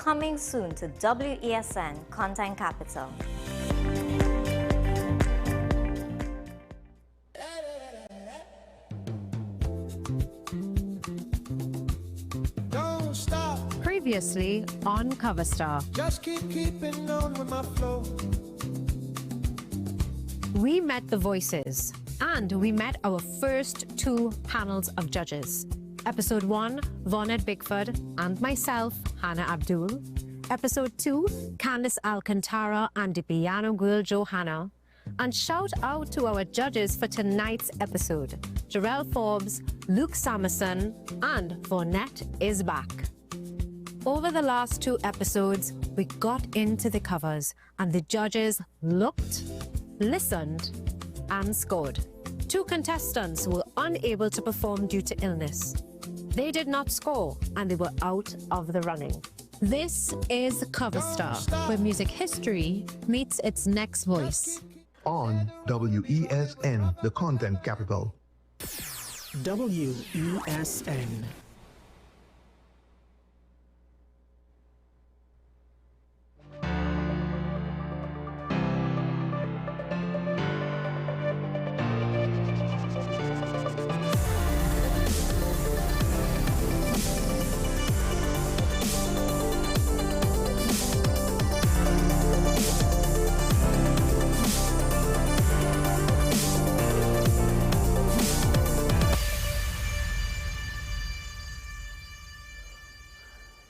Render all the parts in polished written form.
coming soon to WESN Content Capital. Previously on Coverstar. Just keeping on with my flow. We met the voices and we met our first two panels of judges. Episode 1, Vonnet Bickford and myself, Hannah Abdul. Episode 2, Candice Alcantara and the piano girl Johanna. And shout out to our judges for tonight's episode, Jarrell Forbes, Luke Samerson, and Vonnet is back. Over the last 2 episodes, we got into the covers and the judges looked, listened, and scored. 2 contestants were unable to perform due to illness. They did not score and they were out of the running. This is Coverstar, where music history meets its next voice. On WESN, the content capital. WESN.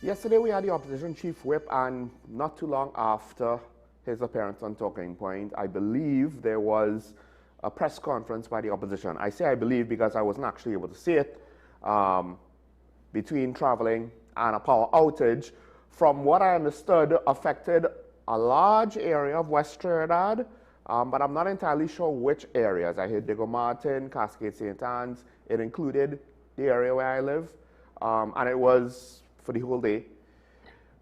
Yesterday we had the opposition chief whip, and not too long after his appearance on Talking Point, I believe there was a press conference by the opposition. I say I believe because I wasn't actually able to see it between traveling and a power outage. From what I understood, affected a large area of West Trinidad, but I'm not entirely sure which areas. I heard Diego Martin, Cascade St. Anne's. It included the area where I live, and it was for the whole day.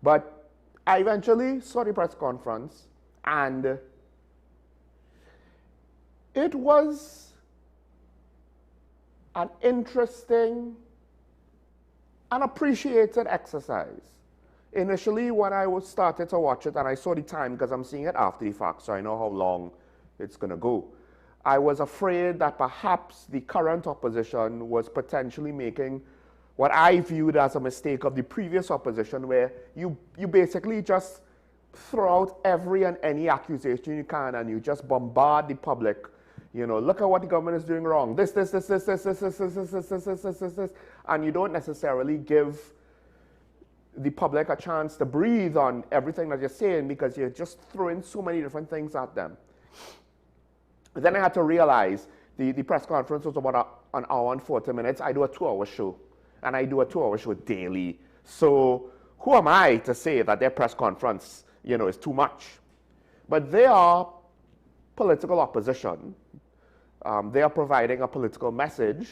But I eventually saw the press conference, and it was an interesting and appreciated exercise. Initially, when I started to watch it, and I saw the time because I'm seeing it after the fact, so I know how long it's going to go, I was afraid that perhaps the current opposition was potentially making what I viewed as a mistake of the previous opposition, where you basically just throw out every and any accusation you can, and you just bombard the public. You know, look at what the government is doing wrong. This, and you don't necessarily give the public a chance to breathe on everything that you're saying because you're just throwing so many different things at them. Then I had to realize the press conference was about an hour and 40 minutes. I do a 2-hour show. And I do a 2-hour show daily. So who am I to say that their press conference, is too much? But they are political opposition. They are providing a political message.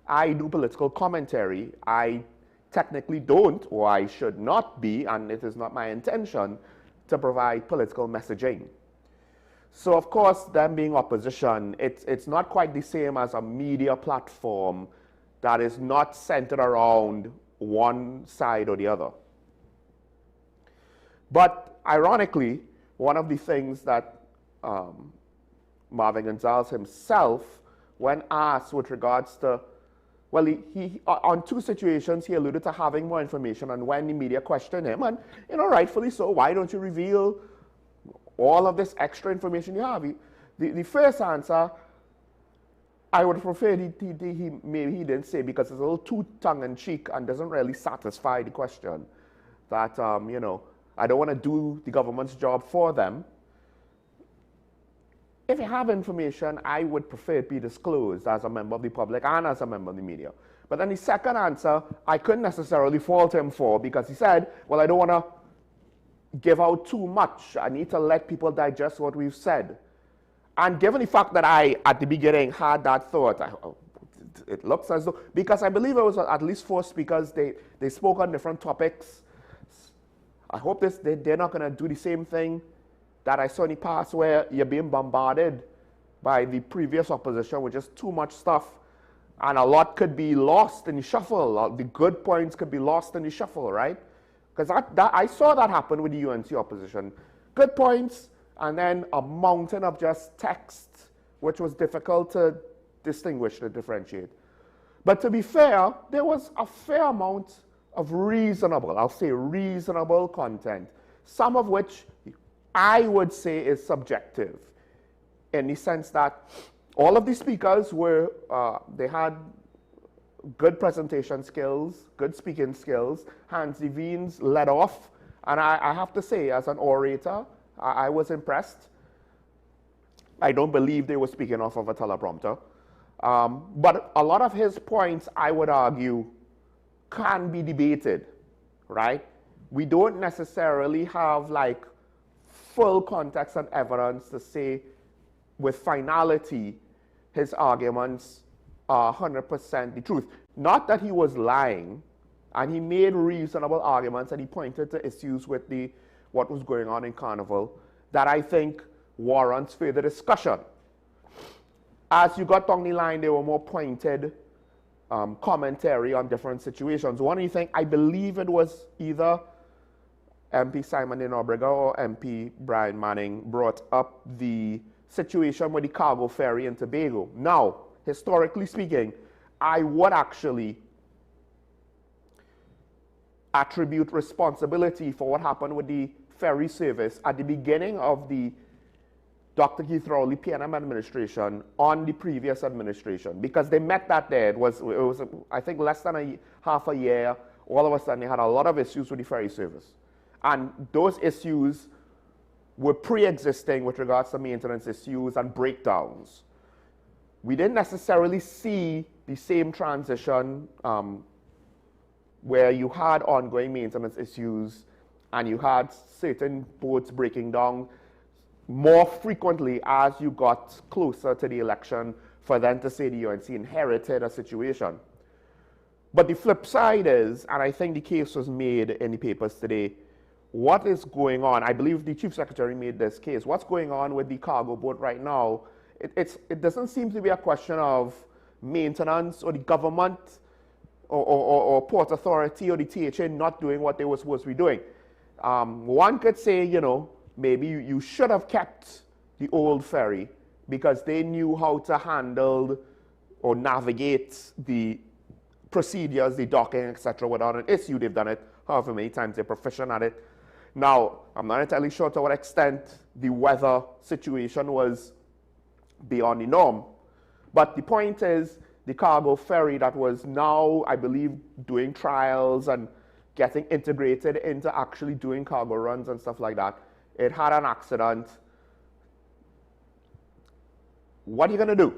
I do political commentary. I technically don't, or I should not be, and it is not my intention, to provide political messaging. So of course, them being opposition, it's not quite the same as a media platform that is not centered around one side or the other. But ironically, one of the things that Marvin Gonzalez himself, when asked with regards to, well, he on 2 situations, he alluded to having more information, and when the media questioned him, and rightfully so, why don't you reveal all of this extra information you have? The first answer, I would prefer maybe he didn't say, because it's a little too tongue-in-cheek and doesn't really satisfy the question. That, I don't want to do the government's job for them. If you have information, I would prefer it be disclosed as a member of the public and as a member of the media. But then the second answer, I couldn't necessarily fault him for, because he said, well, I don't want to give out too much. I need to let people digest what we've said. And given the fact that I, at the beginning, had that thought, it looks as though, because I believe it was at least 4 speakers, they spoke on different topics. I hope they're not going to do the same thing that I saw in the past, where you're being bombarded by the previous opposition with just too much stuff, and a lot could be lost in the shuffle. The good points could be lost in the shuffle, right? Because I saw that happen with the UNC opposition. Good points, and then a mountain of just text, which was difficult to distinguish, to differentiate. But to be fair, there was a fair amount of reasonable, I'll say reasonable content, some of which I would say is subjective, in the sense that all of the speakers were, they had good presentation skills, good speaking skills. Hans de Veens led off, and I have to say, as an orator, I was impressed. I don't believe they were speaking off of a teleprompter. But a lot of his points, I would argue, can be debated, right? We don't necessarily have like full context and evidence to say with finality his arguments are 100% the truth. Not that he was lying, and he made reasonable arguments, and he pointed to issues with what was going on in Carnival that I think warrants further discussion. As you got down the line, there were more pointed commentary on different situations. One of the things, I believe it was either MP Simon de Nobrega or MP Brian Manning brought up the situation with the cargo ferry in Tobago. Now, historically speaking, I would actually attribute responsibility for what happened with the ferry service at the beginning of the Dr. Keith Rowley PNM administration on the previous administration, because they met that day. It was I think less than half a year. All of a sudden, they had a lot of issues with the ferry service. And those issues were pre-existing with regards to maintenance issues and breakdowns. We didn't necessarily see the same transition where you had ongoing maintenance issues and you had certain boats breaking down more frequently as you got closer to the election, for them to say the UNC inherited a situation. But the flip side is, and I think the case was made in the papers today, what is going on? I believe the Chief Secretary made this case. What's going on with the cargo boat right now? It doesn't seem to be a question of maintenance or the government or Port Authority or the THA not doing what they were supposed to be doing. One could say, you know, maybe you should have kept the old ferry because they knew how to handle or navigate the procedures, the docking, etc. without an issue. They've done it however many times, they're proficient at it. Now, I'm not entirely sure to what extent the weather situation was beyond the norm. But the point is, the cargo ferry that was now, I believe, doing trials and getting integrated into actually doing cargo runs and stuff like that, it had an accident. What are you going to do?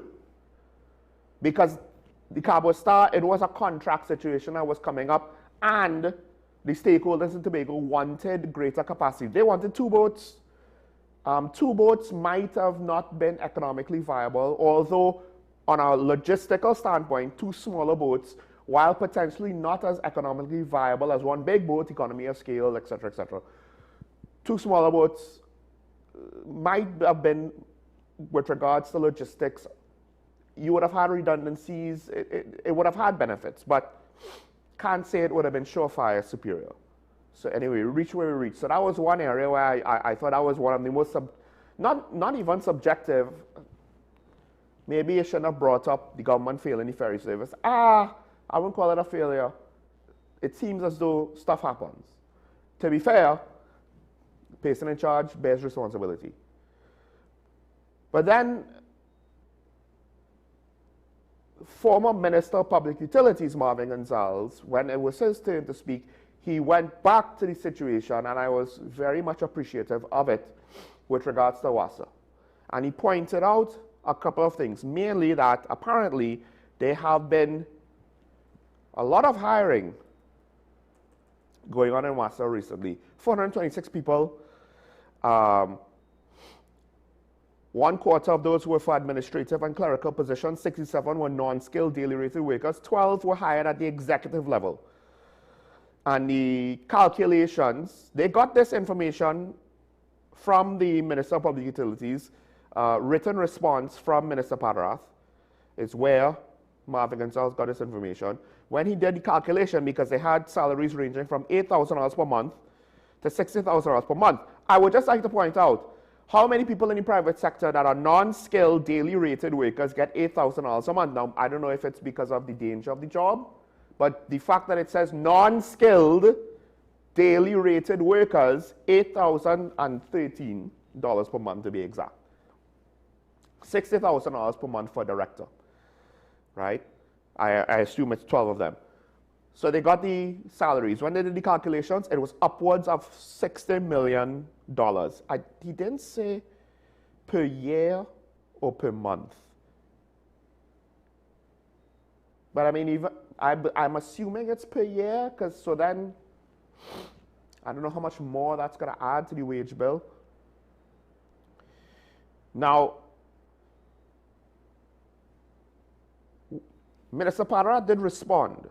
Because the Cabo Star, it was a contract situation that was coming up, and the stakeholders in Tobago wanted greater capacity. They wanted 2 boats. 2 boats might have not been economically viable, although on a logistical standpoint, 2 smaller boats, while potentially not as economically viable as 1 big boat, economy of scale, etc., etc. 2 smaller boats might have been, with regards to logistics, you would have had redundancies, it would have had benefits, but can't say it would have been surefire superior. So anyway, we reached where we reached. So that was one area where I thought that was one of the most, not even subjective. Maybe you shouldn't have brought up the government failing the ferry service. I wouldn't call it a failure. It seems as though stuff happens. To be fair, the person in charge bears responsibility. But then, former Minister of Public Utilities, Marvin Gonzalez, when it was his turn to speak, he went back to the situation, and I was very much appreciative of it with regards to WASA. And he pointed out a couple of things, mainly that apparently there have been a lot of hiring going on in WASA recently. 426 people. 1/4 of those were for administrative and clerical positions, 67 were non-skilled daily rated workers, 12 were hired at the executive level. And the calculations, they got this information from the Minister of Public Utilities, written response from Minister Padarath is where Marvin Gonzalez got this information. when he did the calculation, because they had salaries ranging from $8,000 per month to $60,000 per month, I would just like to point out how many people in the private sector that are non-skilled, daily rated workers get $8,000 a month. Now, I don't know if it's because of the danger of the job, but the fact that it says non-skilled, daily rated workers, $8,013 per month to be exact. $60,000 per month for a director, right? I assume it's 12 of them. So they got the salaries. When they did the calculations, it was upwards of $60 million. He didn't say per year or per month. But I mean, even I'm assuming it's per year, because so then I don't know how much more that's going to add to the wage bill. Now, Minister Pattara did respond,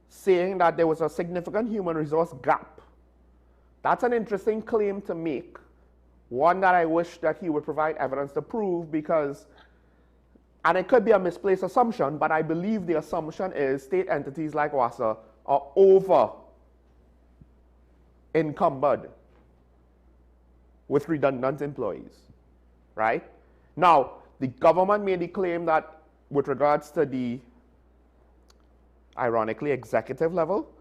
saying that there was a significant human resource gap. That's an interesting claim to make, one that I wish that he would provide evidence to prove, because, and it could be a misplaced assumption, but I believe the assumption is state entities like WASA are over encumbered with redundant employees, right? Now, the government made the claim that with regards to the, ironically, executive level,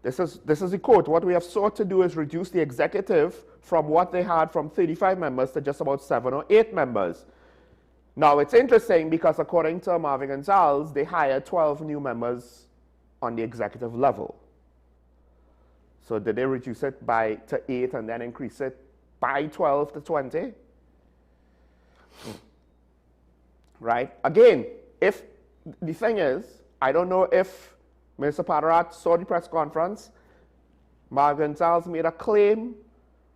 this is the quote, what we have sought to do is reduce the executive from what they had from 35 members to just about 7 or 8 members. Now, it's interesting because according to Marvin Gonzalez, they hired 12 new members on the executive level. So did they reduce it to 8 and then increase it by 12 to 20? Right? Again, if the thing is, I don't know if Minister Pattara saw the press conference. Marvin Gonzalez made a claim.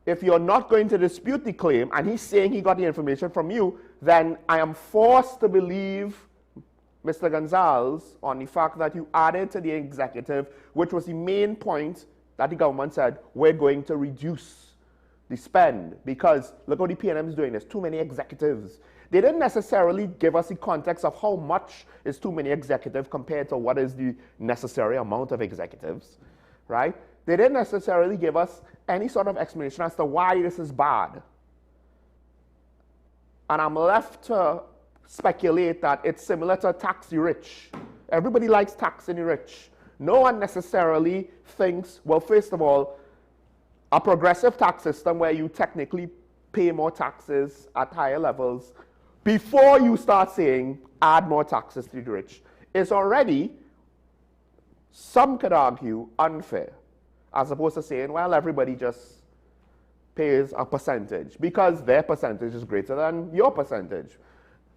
If you're not going to dispute the claim, and he's saying he got the information from you, then I am forced to believe Mr. Gonzalez on the fact that you added to the executive, which was the main point that the government said, we're going to reduce the spend, because look how the PNM is doing. There's too many executives. They didn't necessarily give us the context of how much is too many executives compared to what is the necessary amount of executives, right? They didn't necessarily give us any sort of explanation as to why this is bad. And I'm left to speculate that it's similar to tax the rich. Everybody likes taxing the rich. No one necessarily thinks, well, first of all, a progressive tax system where you technically pay more taxes at higher levels before you start saying add more taxes to the rich is already, some could argue, unfair, as opposed to saying, well, everybody just pays a percentage because their percentage is greater than your percentage,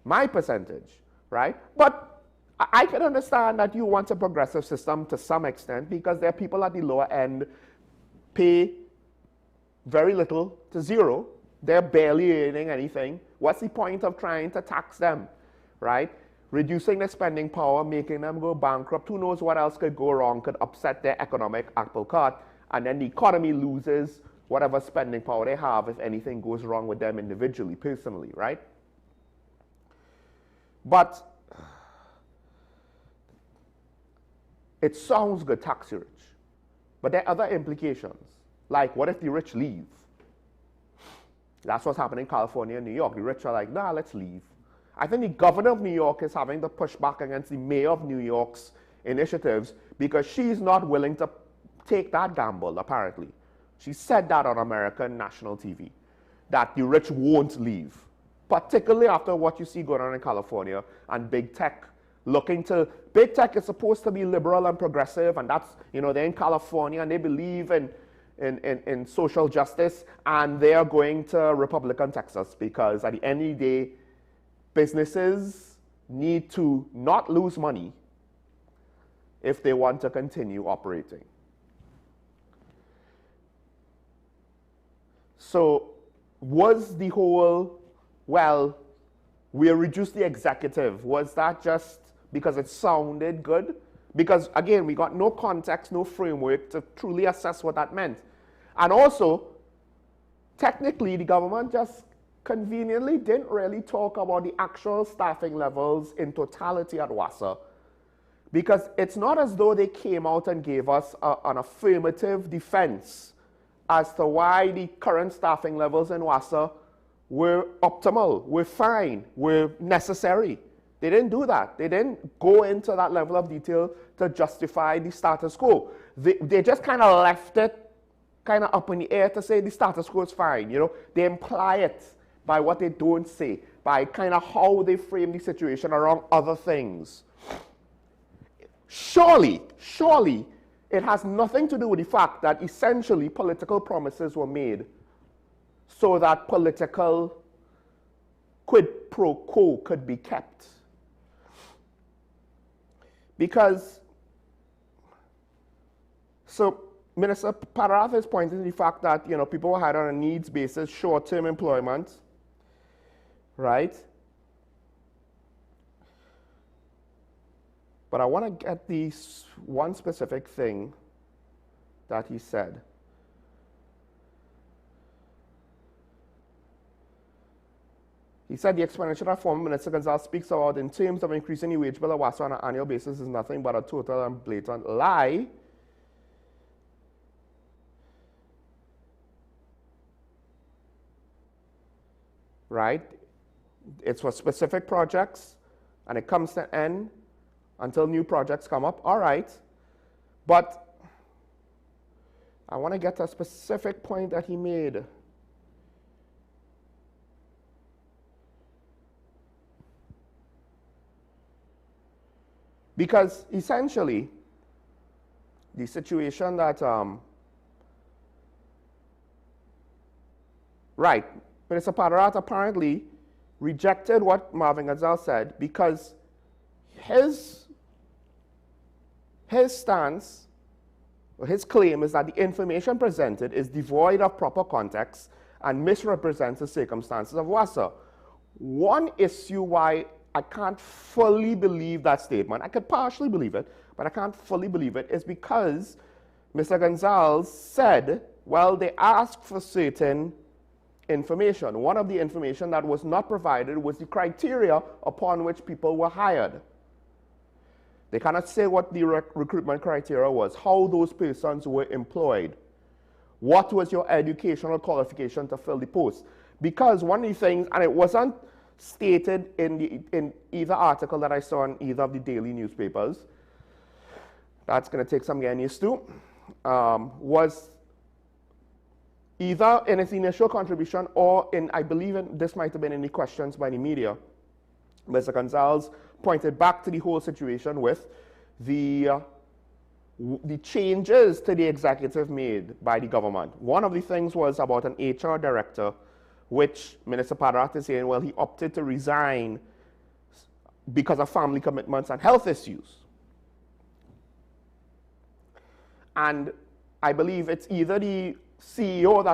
my percentage, right? But I can understand that you want a progressive system to some extent because there are people at the lower end pay very little to zero. They're barely earning anything. What's the point of trying to tax them, right? Reducing their spending power, making them go bankrupt. Who knows what else could go wrong, could upset their economic apple cart, and then the economy loses whatever spending power they have if anything goes wrong with them individually, personally, right? But it sounds good, tax the rich. But there are other implications. Like, what if the rich leave? That's what's happening in California and New York. The rich are like, nah, let's leave. I think the governor of New York is having to push back against the mayor of New York's initiatives because she's not willing to take that gamble, apparently. She said that on American national TV, that the rich won't leave, particularly after what you see going on in California and big tech looking to, big tech is supposed to be liberal and progressive, and that's, you know, they're in California and they believe in social justice, and they are going to Republican Texas because at the end of the day, businesses need to not lose money if they want to continue operating. So was the whole, well, we'll reduce the executive, was that just because it sounded good? Because again, we got no context, no framework to truly assess what that meant. And also, technically, the government just conveniently didn't really talk about the actual staffing levels in totality at WASA, because it's not as though they came out and gave us an affirmative defense as to why the current staffing levels in WASA were optimal, were fine, were necessary. They didn't do that. They didn't go into that level of detail to justify the status quo. They just kind of left it kind of up in the air to say the status quo is fine. You know, they imply it by what they don't say, by kind of how they frame the situation around other things. Surely, it has nothing to do with the fact that essentially political promises were made so that political quid pro quo could be kept. Because, so Minister Parath is pointing to the fact that, you know, people were hired on a needs basis, short-term employment, right? But I want to get this one specific thing that he said. He said the explanation that former Minister Gonzalez speaks about in terms of increasing the wage bill at WASA on an annual basis is nothing but a total and blatant lie. Right? It's for specific projects, and it comes to an end until new projects come up. All right. But I want to get to a specific point that he made. Because essentially, the situation that, right, Minister Parath apparently rejected what Marvin Gonzalez said because his stance, or his claim is that the information presented is devoid of proper context and misrepresents the circumstances of WASA. One issue why I can't fully believe that statement, I could partially believe it, but I can't fully believe it, is because Mr. Gonzalez said, well, they asked for certain information. One of the information that was not provided was the criteria upon which people were hired. They cannot say what the recruitment criteria was, how those persons were employed, what was your educational qualification to fill the post. Because one of the things, and it wasn't stated in either article that I saw in either of the daily newspapers, that's going to take some getting used to, was either in its initial contribution or in, I believe this might have been in the questions by the media. Mr. Gonzalez pointed back to the whole situation with the changes to the executive made by the government. One of the things was about an HR director, which Minister Parath is saying, well, he opted to resign because of family commitments and health issues. And I believe it's either the CEO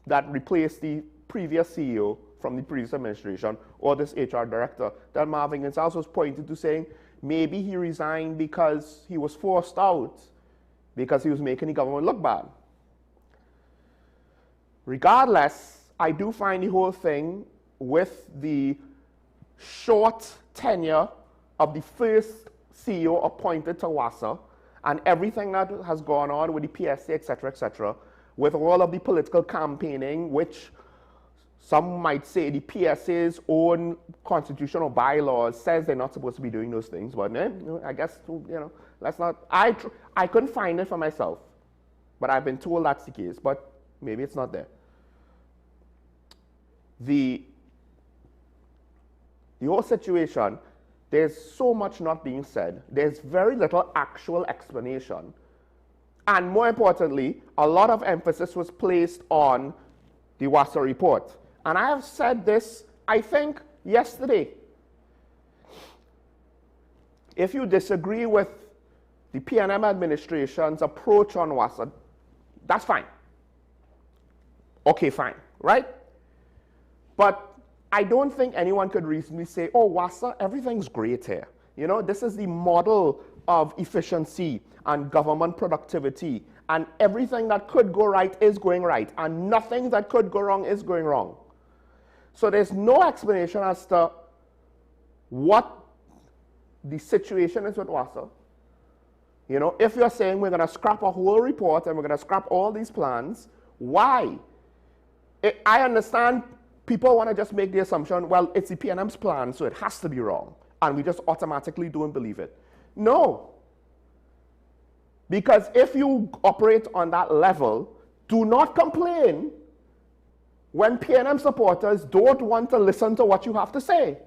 that replaced the previous CEO from the previous administration or this HR director that Marvin Gonzalez was pointed to, saying maybe he resigned because he was forced out because he was making the government look bad. Regardless, I do find the whole thing with the short tenure of the first CEO appointed to WASA and everything that has gone on with the PSA, etc., with all of the political campaigning, which some might say the PSA's own constitutional bylaws says they're not supposed to be doing those things, but I guess, let's not, I couldn't find it for myself, but I've been told that's the case, but maybe it's not there. The whole situation, there's so much not being said. There's very little actual explanation. And more importantly, a lot of emphasis was placed on the WASA report. And I have said this, I think, yesterday. If you disagree with the PNM administration's approach on WASA, that's fine. Okay, fine, right? But I don't think anyone could reasonably say, oh, WASA, everything's great here. You know, this is the model of efficiency and government productivity, and everything that could go right is going right, and nothing that could go wrong is going wrong. So there's no explanation as to what the situation is with WASA. You know, if you're saying we're going to scrap a whole report and we're going to scrap all these plans, why? I understand people want to just make the assumption, well, it's the PNM's plan, so it has to be wrong, and we just automatically don't believe it. No. Because if you operate on that level, do not complain when PNM supporters don't want to listen to what you have to say.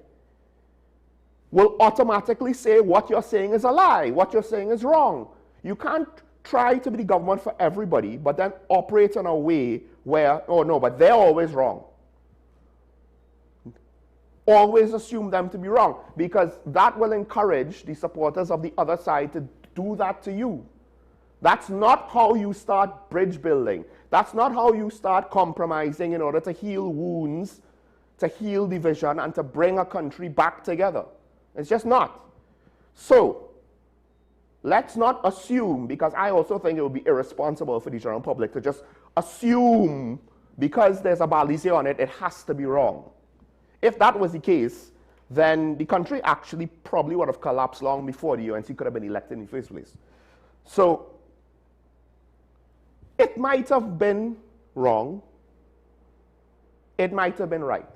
Will automatically say what you're saying is a lie, what you're saying is wrong. You can't try to be the government for everybody, but then operate in a way where, oh no, but they're always wrong. Always assume them to be wrong, because that will encourage the supporters of the other side to do that to you. That's not how you start bridge building. That's not how you start compromising in order to heal wounds, to heal division, and to bring a country back together. It's just not. So, let's not assume, because I also think it would be irresponsible for the general public to just assume because there's a balise on it, it has to be wrong. If that was the case, then the country actually probably would have collapsed long before the UNC could have been elected in the first place. So, it might have been wrong. It might have been right.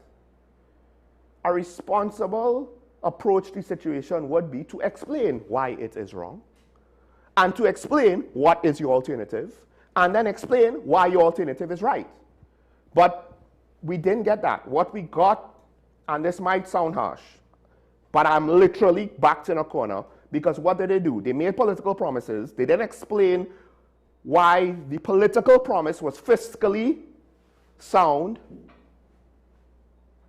A responsible approach to the situation would be to explain why it is wrong, and to explain what is your alternative, and then explain why your alternative is right. But we didn't get that. What we got, and this might sound harsh, but I'm literally backed in a corner, because what did they do? They made political promises. They didn't explain why the political promise was fiscally sound,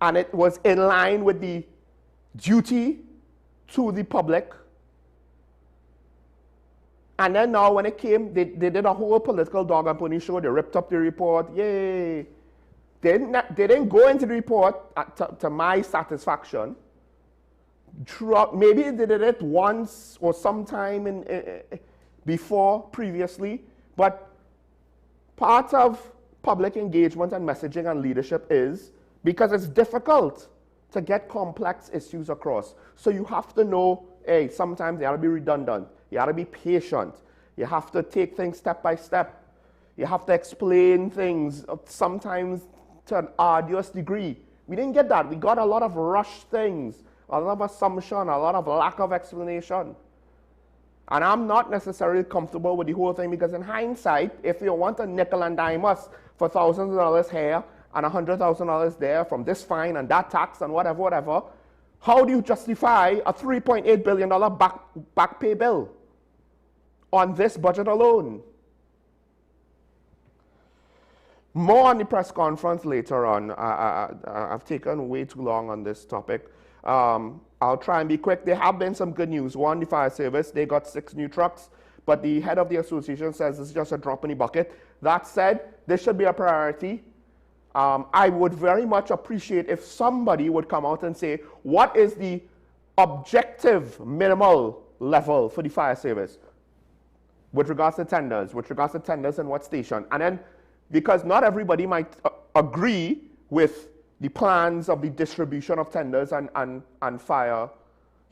and it was in line with the duty to the public. And then now when it came, they did a whole political dog and pony show. They ripped up the report. Yay. They didn't go into the report to my satisfaction. Maybe they did it once or sometime before, previously. But part of public engagement and messaging and leadership is because it's difficult to get complex issues across. So you have to know, hey, sometimes you got to be redundant. You got to be patient. You have to take things step by step. You have to explain things sometimes to an arduous degree. We didn't get that. We got a lot of rushed things, a lot of assumption, a lot of lack of explanation. And I'm not necessarily comfortable with the whole thing, because in hindsight, if you want to nickel and dime us for thousands of dollars here and $100,000 there from this fine and that tax and whatever, how do you justify a $3.8 billion back pay bill on this budget alone? More on the press conference later on. I've taken way too long on this topic. I'll try and be quick. There have been some good news. One, the fire service, they got 6 new trucks, but the head of the association says this is just a drop in the bucket. That said, this should be a priority. I would very much appreciate if somebody would come out and say, what is the objective minimal level for the fire service with regards to tenders and what station? And then, because not everybody might agree with the plans of the distribution of tenders and fire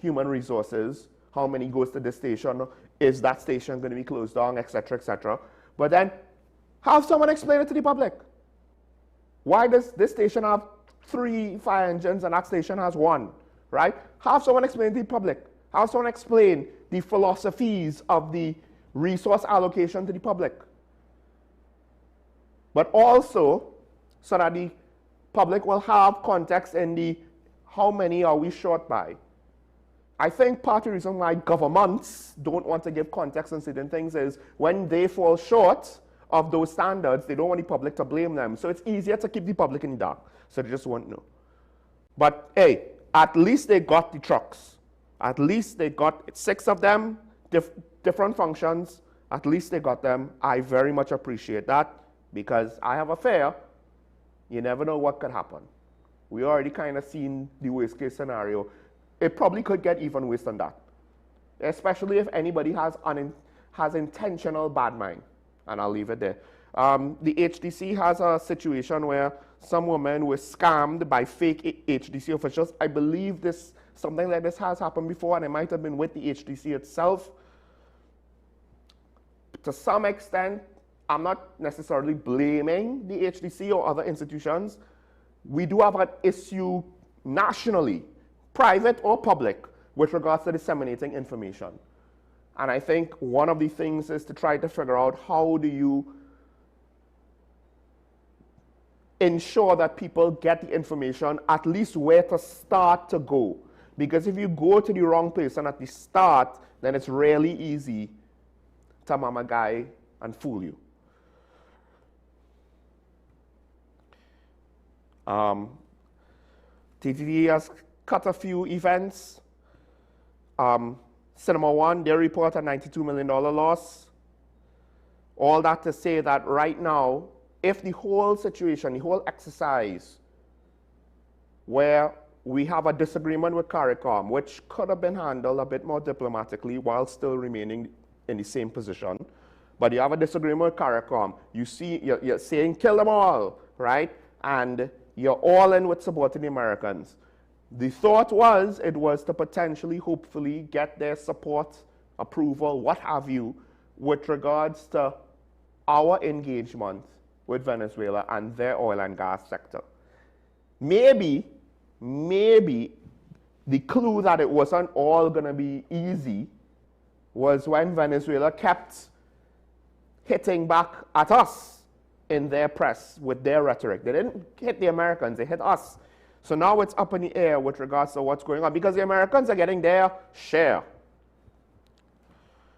human resources, how many goes to this station, is that station going to be closed down, etc., etc. But then have someone explain it to the public. Why does this station have 3 fire engines and that station has 1, right? Have someone explain to the public. Have someone explain the philosophies of the resource allocation to the public. But also, so that the public will have context in the how many are we short by. I think part of the reason why governments don't want to give context on certain things is when they fall short of those standards, they don't want the public to blame them. So it's easier to keep the public in the dark, so they just won't know. But hey, at least they got the trucks. At least they got 6 of them, different functions. At least they got them. I very much appreciate that, because I have a fear. You never know what could happen. We already kind of seen the worst case scenario. It probably could get even worse than that, especially if anybody has intentional bad mind. And I'll leave it there. The HDC has a situation where some women were scammed by fake HDC officials. I believe something like this has happened before, and it might have been with the HDC itself. To some extent, I'm not necessarily blaming the HDC or other institutions. We do have an issue nationally, private or public, with regards to disseminating information. And I think one of the things is to try to figure out how do you ensure that people get the information, at least where to start to go. Because if you go to the wrong person at the start, then it's really easy to mama guy and fool you. TTT has cut a few events. Cinema One, they report a $92 million loss. All that to say that right now, if the whole situation, the whole exercise, where we have a disagreement with CARICOM, which could have been handled a bit more diplomatically while still remaining in the same position, but you have a disagreement with CARICOM, you're saying kill them all, right? And you're all in with supporting the Americans. The thought was, it was to potentially, hopefully, get their support, approval, what have you, with regards to our engagement with Venezuela and their oil and gas sector. Maybe the clue that it wasn't all going to be easy was when Venezuela kept hitting back at us in their press with their rhetoric. They didn't hit the Americans, they hit us. So now it's up in the air with regards to what's going on, because the Americans are getting their share.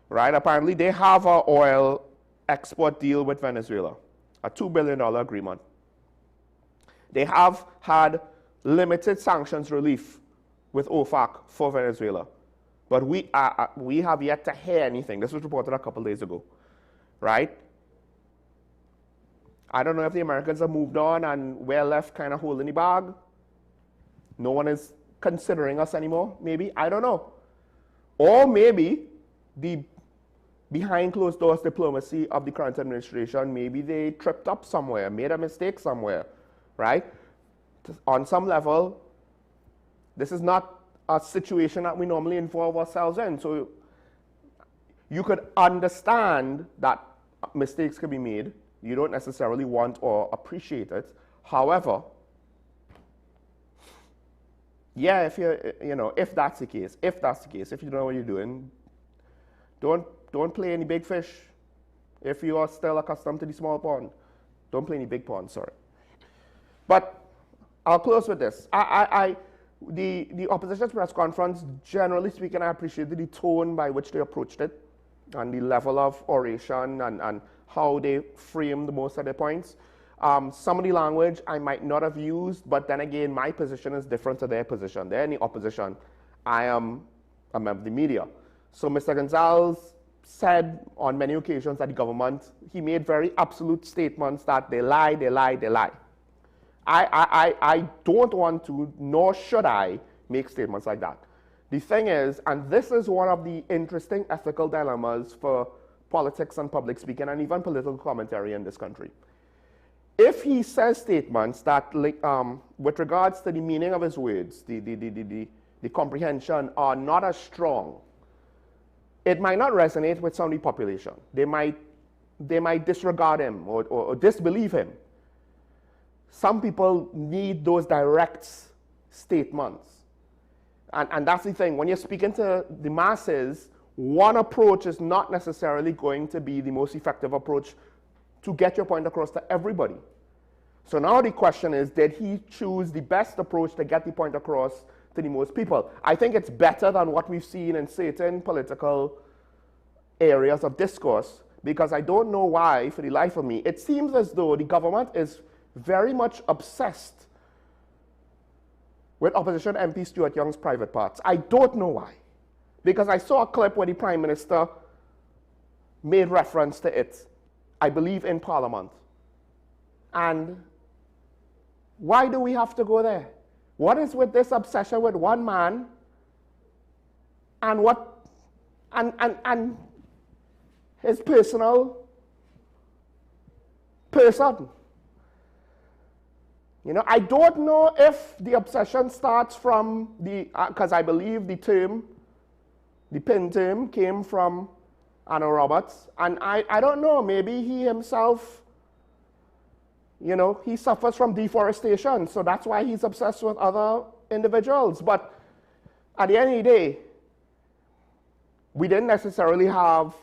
Right? Apparently they have an oil export deal with Venezuela, a $2 billion agreement. They have had limited sanctions relief with OFAC for Venezuela. But we have yet to hear anything. This was reported a couple days ago, right? I don't know if the Americans have moved on and we're left kind of holding the bag. No one is considering us anymore, maybe. I don't know. Or maybe the behind closed doors diplomacy of the current administration, maybe they tripped up somewhere, made a mistake somewhere, right? On some level, this is not a situation that we normally involve ourselves in. So you could understand that mistakes can be made. You don't necessarily want or appreciate it. However, yeah, if that's the case, if you know what you're doing, don't play any big fish. If you are still accustomed to the small pond, don't play any big pond, sorry. But I'll close with this. The opposition's press conference, generally speaking, I appreciated the tone by which they approached it and the level of oration and how they framed most of their points. Some of the language I might not have used, but then again, my position is different to their position. They're in the opposition. I am a member of the media. So Mr. Gonzalez said on many occasions that the government, he made very absolute statements that they lie, they lie, they lie. I don't want to, nor should I, make statements like that. The thing is, and this is one of the interesting ethical dilemmas for politics and public speaking and even political commentary in this country. If he says statements that, with regards to the meaning of his words, the comprehension are not as strong, it might not resonate with some of the population. They might disregard him or disbelieve him. Some people need those direct statements. And that's the thing. When you're speaking to the masses, one approach is not necessarily going to be the most effective approach to get your point across to everybody. So now the question is, did he choose the best approach to get the point across to the most people? I think it's better than what we've seen in certain political areas of discourse, because I don't know why, for the life of me, it seems as though the government is very much obsessed with opposition MP Stuart Young's private parts. I don't know why. Because I saw a clip where the Prime Minister made reference to it, I believe, in Parliament. And why do we have to go there? What is with this obsession with one man and and his personal person? You know, I don't know if the obsession starts from the, because I believe the term, the pin term came from Anna Roberts, and I don't know, maybe he himself, you know, he suffers from deforestation, so that's why he's obsessed with other individuals. But at the end of the day, we didn't necessarily have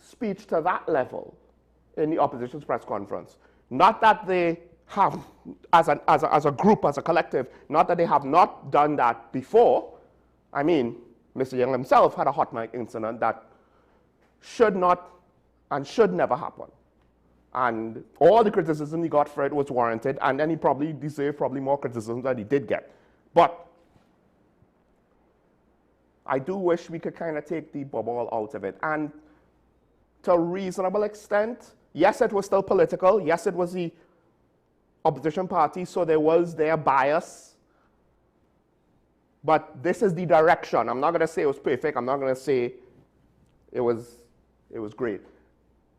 speech to that level in the opposition's press conference. Not that they have, as a group, as a collective, not that they have not done that before. I mean, Mr. Young himself had a hot mic incident that should not and should never happen. And all the criticism he got for it was warranted, and then he probably deserved more criticism than he did get. But I do wish we could kind of take the bubble out of it. And to a reasonable extent, yes, it was still political. Yes, it was the opposition party, so there was their bias. But this is the direction. I'm not going to say it was perfect. I'm not going to say it was great.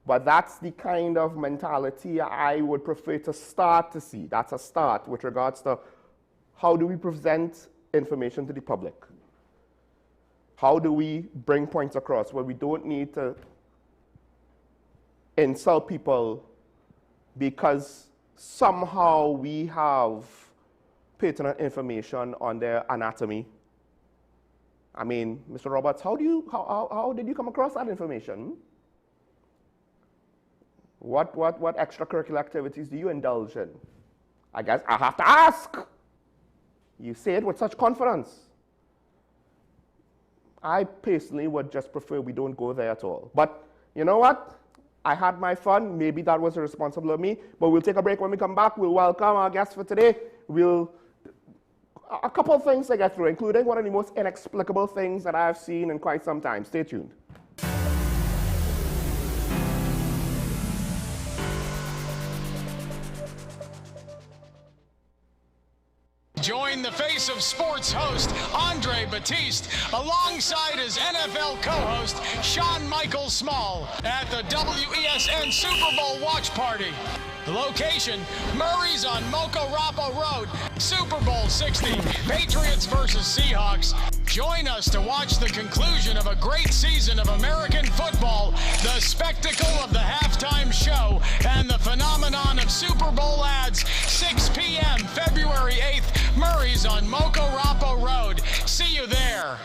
But that's the kind of mentality I would prefer to start to see. That's a start with regards to how do we present information to the public? How do we bring points across? Well, we don't need to insult people because somehow we have pertinent information on their anatomy. I mean, Mr. Roberts, how did you come across that information? What extracurricular activities do you indulge in? I guess I have to ask. You say it with such confidence. I personally would just prefer we don't go there at all. But you know what? I had my fun. Maybe that was irresponsible of me. But we'll take a break. When we come back, we'll welcome our guests for today. A couple of things to get through, including one of the most inexplicable things that I've seen in quite some time. Stay tuned. Join the Face of Sports host, Andre Batiste, alongside his NFL co-host, Sean Michael Small, at the WESN Super Bowl watch party. The location, Murray's on Moco-Rapa Road, Super Bowl 60, Patriots versus Seahawks. Join us to watch the conclusion of a great season of American football, the spectacle of the halftime show, and the phenomenon of Super Bowl ads. 6 p.m. February 8th, Murray's on Moco-Rapa Road. See you there.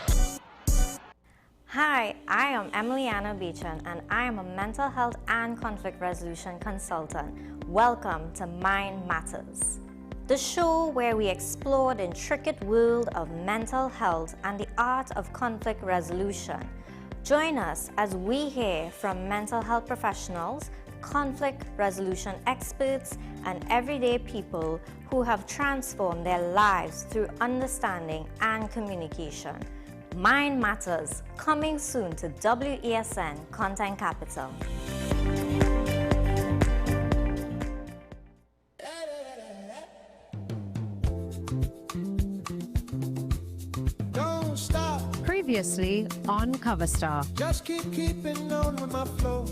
Hi, I am Emiliana Beechan, and I am a mental health and conflict resolution consultant. Welcome to Mind Matters, the show where we explore the intricate world of mental health and the art of conflict resolution. Join us as we hear from mental health professionals, conflict resolution experts, and everyday people who have transformed their lives through understanding and communication. Mind Matters, coming soon to WESN Content Capital. Don't stop, Previously on Cover Star, just keeping on with my flow.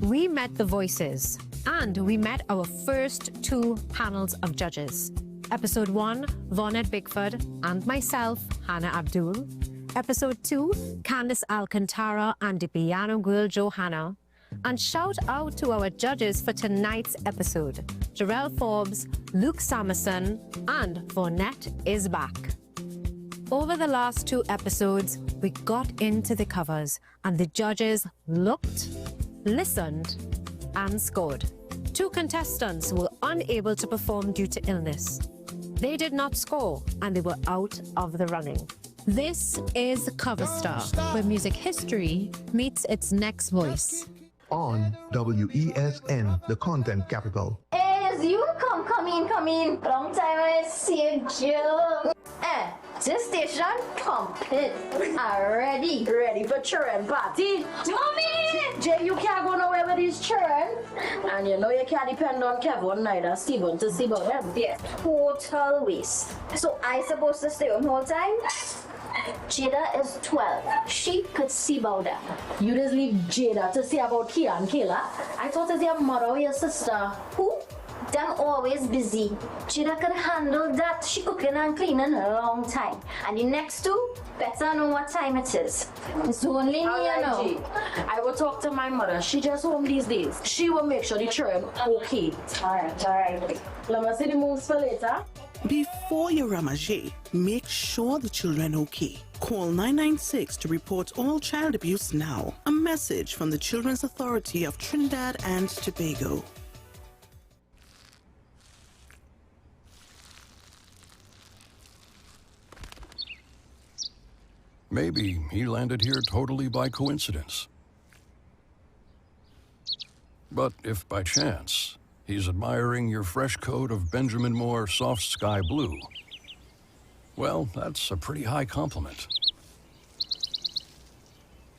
we met the voices and we met our first 2 panels of judges. Episode 1, Vonette Bigford and myself, Hannah Abdul. Episode 2, Candice Alcantara and the piano girl Johanna. And shout out to our judges for tonight's episode, Jarrell Forbes, Luke Samerson, and Vonette is back. Over the last 2 episodes, we got into the covers and the judges looked, listened, and scored. 2 contestants were unable to perform due to illness. They did not score and they were out of the running. This is Cover Star, where music history meets its next voice. On WESN, the content capital. As you come in. Long time I see you. This station complete. Ready for children party. Mommy! Jay, you can't go nowhere with these children. And you know you can't depend on Kevin neither Steven to see about them. Yeah, total waste. So I supposed to stay home whole time? Jada is 12. She could see about them. You just leave Jada to see about Kia and Kayla? I thought it's your mother or your sister. Who? Them always busy. Chida could handle that. She cooking and cleaning a long time. And the next two, better know what time it is. It's only me, you know. I will talk to my mother. She just home these days. She will make sure the children okay. Alright. Let me see the moves for later. Before you ramage, make sure the children okay. Call 996 to report all child abuse now. A message from the Children's Authority of Trinidad and Tobago. Maybe he landed here totally by coincidence. But if by chance he's admiring your fresh coat of Benjamin Moore soft sky blue, well, that's a pretty high compliment.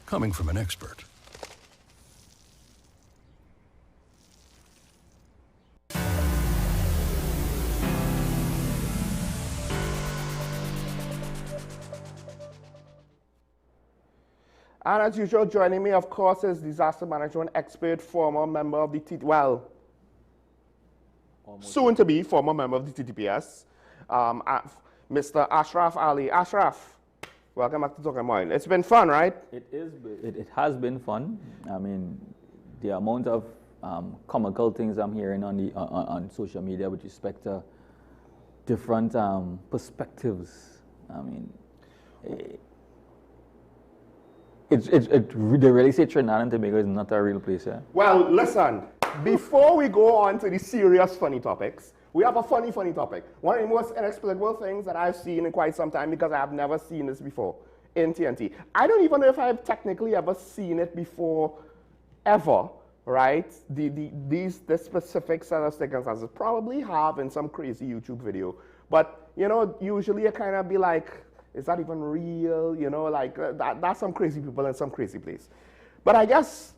Coming from an expert. And as usual, joining me, of course, is disaster management expert, former member of the soon to be former member of the TTPS, Mr. Ashraf Ali. Ashraf, welcome back to Talking Mind. It's been fun, right? It has been fun. I mean, the amount of comical things I'm hearing on social media with respect to different perspectives. I mean, they really say Trinidad and Tobago is not a real place, yeah? Well, listen, before we go on to the serious funny topics, we have a funny topic. One of the most inexplicable things that I've seen in quite some time, because I have never seen this before in TNT. I don't even know if I've technically ever seen it before, ever, right? This specific set of circumstances probably have in some crazy YouTube video. But, you know, usually you kind of be like, is that even real? You know, like that's some crazy people in some crazy place. But I guess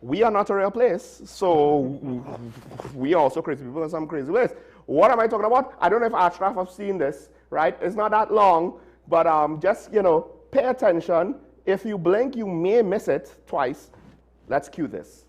we are not a real place, so we are also crazy people in some crazy ways. What am I talking about? I don't know if Ashraf have seen this, right? It's not that long, but just, you know, pay attention. If you blink, you may miss it twice. Let's cue this.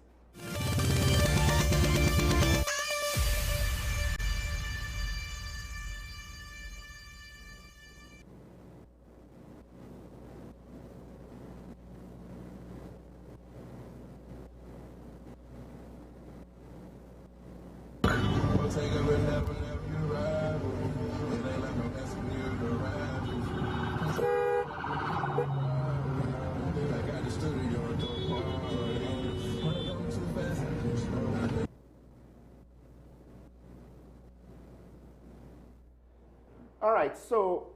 All right, so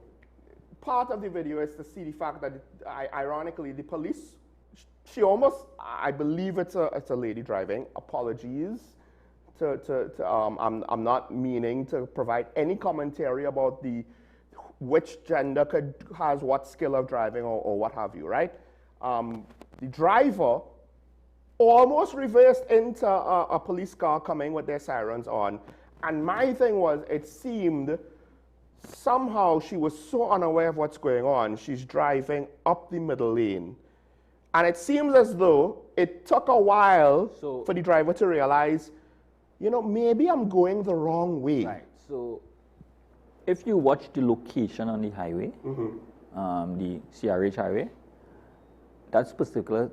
part of the video is to see the fact that, ironically, the police, she almost, I believe it's a lady driving. Apologies. I'm not meaning to provide any commentary about which gender has what skill of driving or what have you, right? The driver almost reversed into a police car coming with their sirens on. And my thing was, it seemed somehow she was so unaware of what's going on, she's driving up the middle lane. And it seems as though it took a while for the driver to realize, you know, maybe I'm going the wrong way. Right. So if you watch the location on the highway, the CRH highway, that particular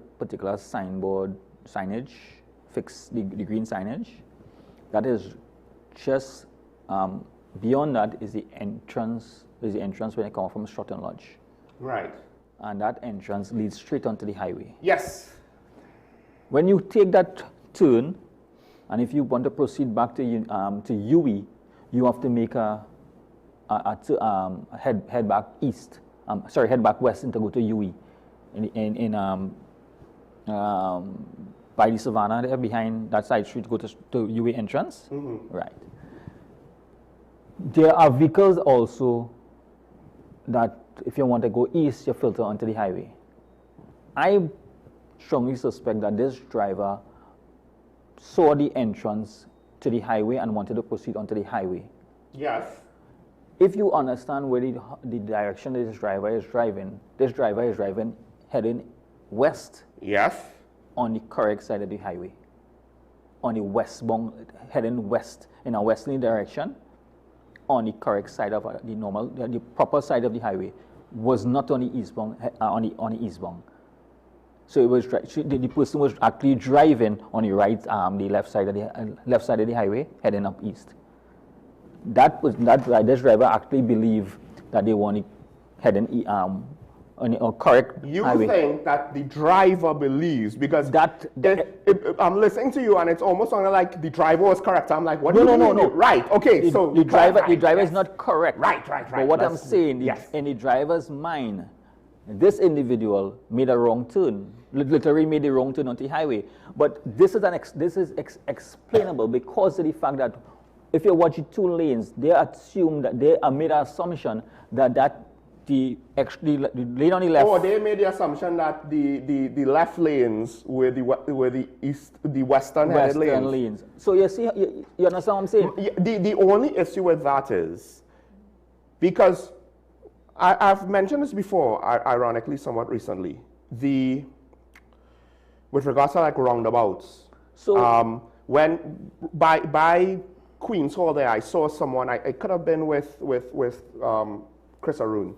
signage, fixed the green signage, that is just beyond that is the entrance. Is the entrance when you come from Stratton Lodge. Right. And that entrance leads straight onto the highway. Yes. When you take that turn, and if you want to proceed back to UE, you have to make head back east. Head back west and to go to UE. By the Savannah there, behind that side street, go to UE entrance. Right. There are vehicles also that if you want to go east, you filter onto the highway. I strongly suspect that this driver saw the entrance to the highway and wanted to proceed onto the highway. Yes. If you understand where the direction this driver is driving heading west. Yes. On the correct side of the highway. on the westbound, heading west in a westerly direction, on the correct side of the normal, the proper side of the highway, was not on the eastbound, on the eastbound. So it was the person was actually driving on the right, the left side of the highway, heading up east. This driver actually believed that they want to head on a correct highway. You think that the driver believes, because I'm listening to you and it's almost sounding like the driver was correct. I'm like, what do you mean? No. Right, okay, so the driver is not correct. Right. But what I'm saying, in the driver's mind, this individual made a wrong turn, literally made a wrong turn on the highway. But this is explainable because of the fact that if you're watching two lanes, they assume that they made an assumption that the lane on the left. Oh, they made the assumption that the left lanes were the western headed lanes. So you see, you understand what I'm saying? The only issue with that is because I've mentioned this before, ironically, somewhat recently. With regards to like roundabouts. So when by Queen's Hall there, I saw someone. It could have been with Chris Arun.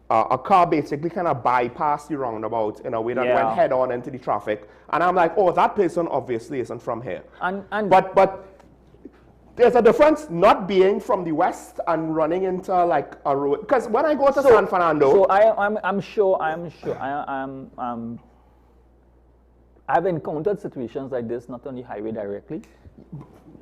A car basically kind of bypassed the roundabout in a way that went head on into the traffic, and I'm like, oh, that person obviously isn't from here. But there's a difference not being from the west and running into like a road. Because when I go to San Fernando, so I'm sure I've encountered situations like this, not on the highway directly.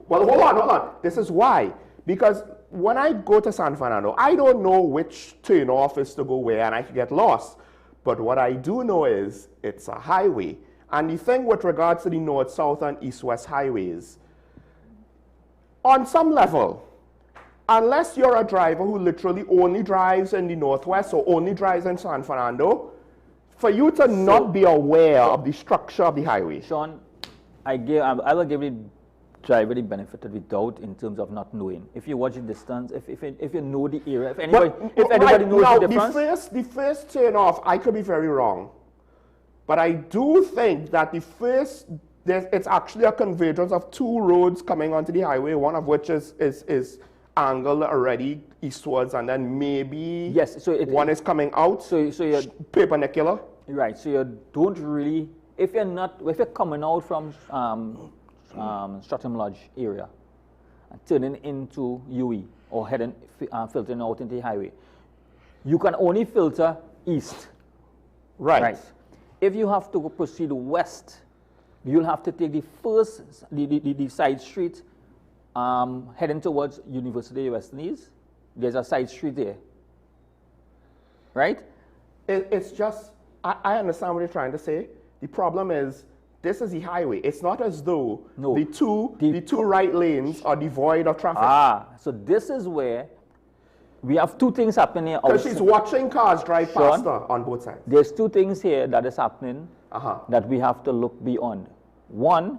Well, hold on. This is why. Because when I go to San Fernando, I don't know which turn off is to go where, and I can get lost. But what I do know is it's a highway. And the thing with regards to the north, south, and east-west highways, on some level, unless you're a driver who literally only drives in the northwest or only drives in San Fernando, for you to not be aware of the structure of the highway. Sean, I will give the driver the benefit of the doubt in terms of not knowing. If you watch the distance, if you know the area, if anybody knows the difference. The first turn off, I could be very wrong. But I do think that it's actually a convergence of two roads coming onto the highway, one of which is angled already eastwards, and then maybe one is coming out, so you're perpendicular. Right, so you don't really, if you're coming out from Streatham Lodge area and turning into UE or filtering out into the highway, you can only filter east. Right. If you have to proceed west, you'll have to take the side street heading towards University of Western East. There's a side street there. Right? It's just, I understand what you're trying to say. The problem is, this is the highway. It's not as though the two right lanes are devoid of traffic. So this is where we have two things happening here. Because she's watching cars drive faster on both sides. There's two things here that is happening that we have to look beyond. One,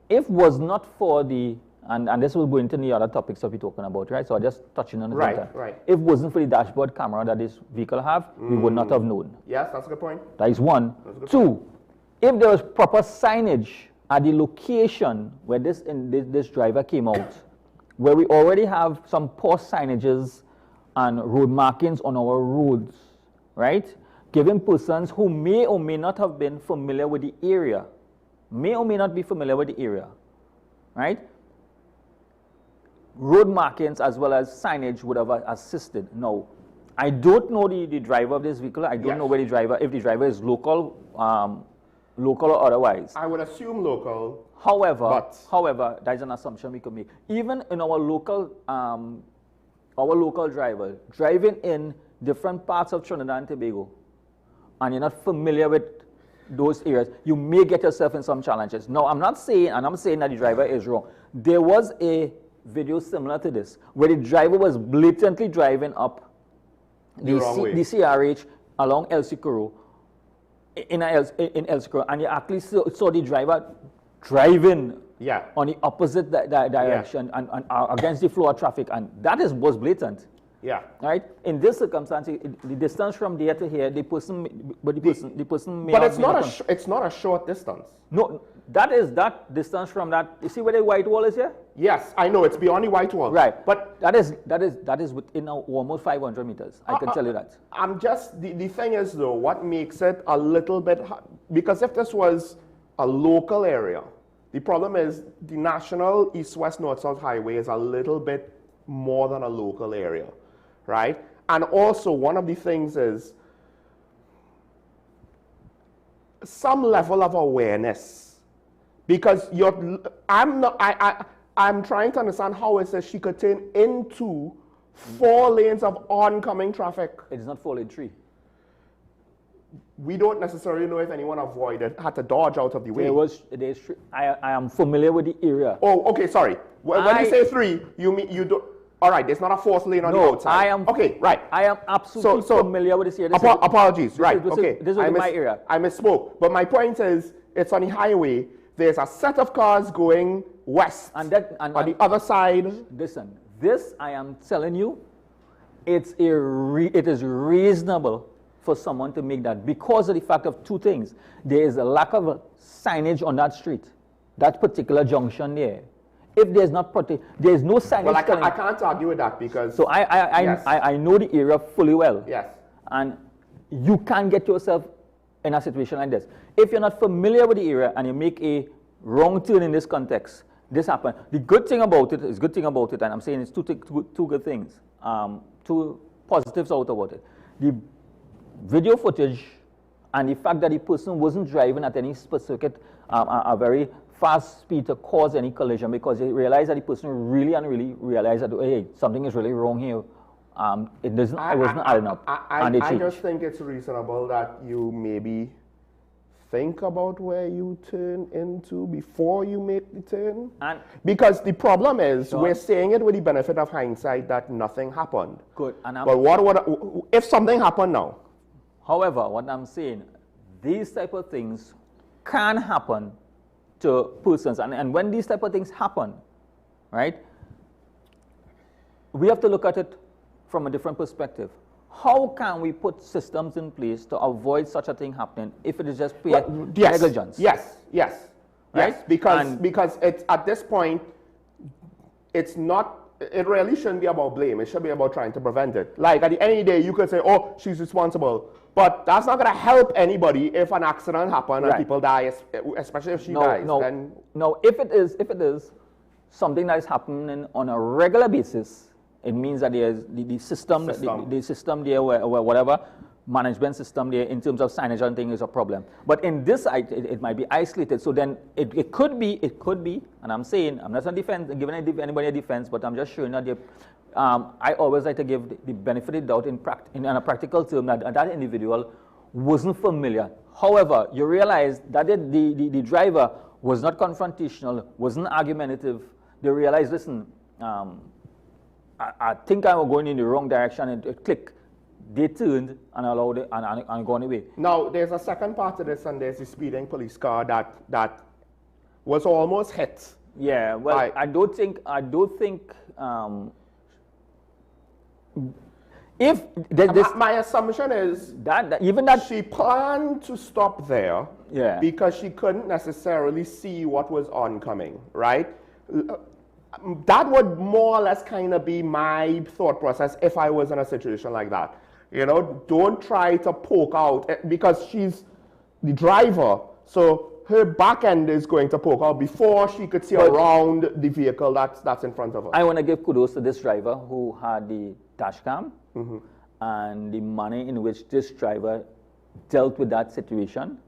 if was not for the, and this will go into the other topics that we're talking about, right? So I'm just touching on it. Right. If it wasn't for the dashboard camera that this vehicle have, we would not have known. Yes, that's a good point. That is one. Two, if there was proper signage at the location where this driver came out, where we already have some poor signages and road markings on our roads, right? Giving persons who may or may not have been familiar with the area, may or may not be familiar with the area, right? Road markings as well as signage would have assisted. No, I don't know the driver of this vehicle. I don't know where if the driver is local or otherwise. I would assume local. However, that is an assumption we could make. Even in our local driver driving in different parts of Trinidad and Tobago, and you're not familiar with those areas, you may get yourself in some challenges. Now, I'm not saying, and I'm saying that the driver is wrong. There was a video similar to this, where the driver was blatantly driving up the CRH along El Socorro, in El Socorro, and you actually saw the driver driving on the opposite direction and against the flow of traffic, and that was blatant. Yeah. Right. In this circumstance, the distance from there to here, the person may. But it's not a short distance. No, that is that distance from that. You see where the white wall is here? Yes, I know it's beyond the white wall. Right, but that is within almost 500 meters. I can tell you that. I'm just the thing is though, what makes it a little bit because if this was a local area, the problem is the national east-west north-south highway is a little bit more than a local area, right? And also one of the things is some level of awareness, because I'm trying to understand how it says she could turn into 4 lanes of oncoming traffic. It is not 4 lane 3. We don't necessarily know if anyone had to dodge out of the way. I am familiar with the area. Oh, okay, sorry. When you say 3, you mean you don't. All right, there's not a 4th lane on the outside. Okay, right. I am absolutely familiar with this area. Apologies, right? This is my area. I misspoke. But my point is, it's on the highway. There's a set of cars going west, and on the other side. Listen, this I am telling you, it is reasonable for someone to make that because of the fact of 2 things. There is a lack of signage on that street, that particular junction there. If there's not there's no signage. Well, I can't argue with that because. So I know the area fully well. Yes. And you can't get yourself in a situation like this. If you're not familiar with the area and you make a wrong turn in this context, this happens. The good thing about it, and I'm saying it's two good things, 2 positives out about it. The video footage and the fact that the person wasn't driving at any specific, a very fast speed to cause any collision because they realized that the person really realized that, hey, something is really wrong here. It wasn't adding up. I just think it's reasonable that you maybe think about where you turn into before you make the turn. Because the problem is, we're saying it with the benefit of hindsight that nothing happened. Good. But if something happened now? However, what I'm saying, these type of things can happen to persons. And when these type of things happen, right, we have to look at it from a different perspective. How can we put systems in place to avoid such a thing happening if it is just negligence? Yes. Because it's, at this point, it really shouldn't be about blame. It should be about trying to prevent it. Like at the end of the day, you could say, oh, she's responsible. But that's not going to help anybody if an accident happens and people die, especially if she dies. No, if it is something that is happening on a regular basis, it means that there's the system there, where whatever management system there in terms of signage and thing is a problem. But in this, it might be isolated. So then it could be, and I'm saying, I'm not giving anybody a defense, but I'm just showing that I always like to give the benefit of the doubt in a practical term that individual wasn't familiar. However, you realize that the driver was not confrontational, wasn't argumentative. They realized, listen, I think I was going in the wrong direction, and it clicked. They turned and allowed it and gone away. Now, there's a second part to this, and there's the speeding police car that was almost hit. Yeah, well, I don't think if my assumption is that she planned to stop there, because she couldn't necessarily see what was oncoming, right? That would more or less kind of be my thought process if I was in a situation like that. You know, don't try to poke out because she's the driver, so her back end is going to poke out before she could see around the vehicle that's in front of her. I want to give kudos to this driver who had the dash cam and the manner in which this driver dealt with that situation.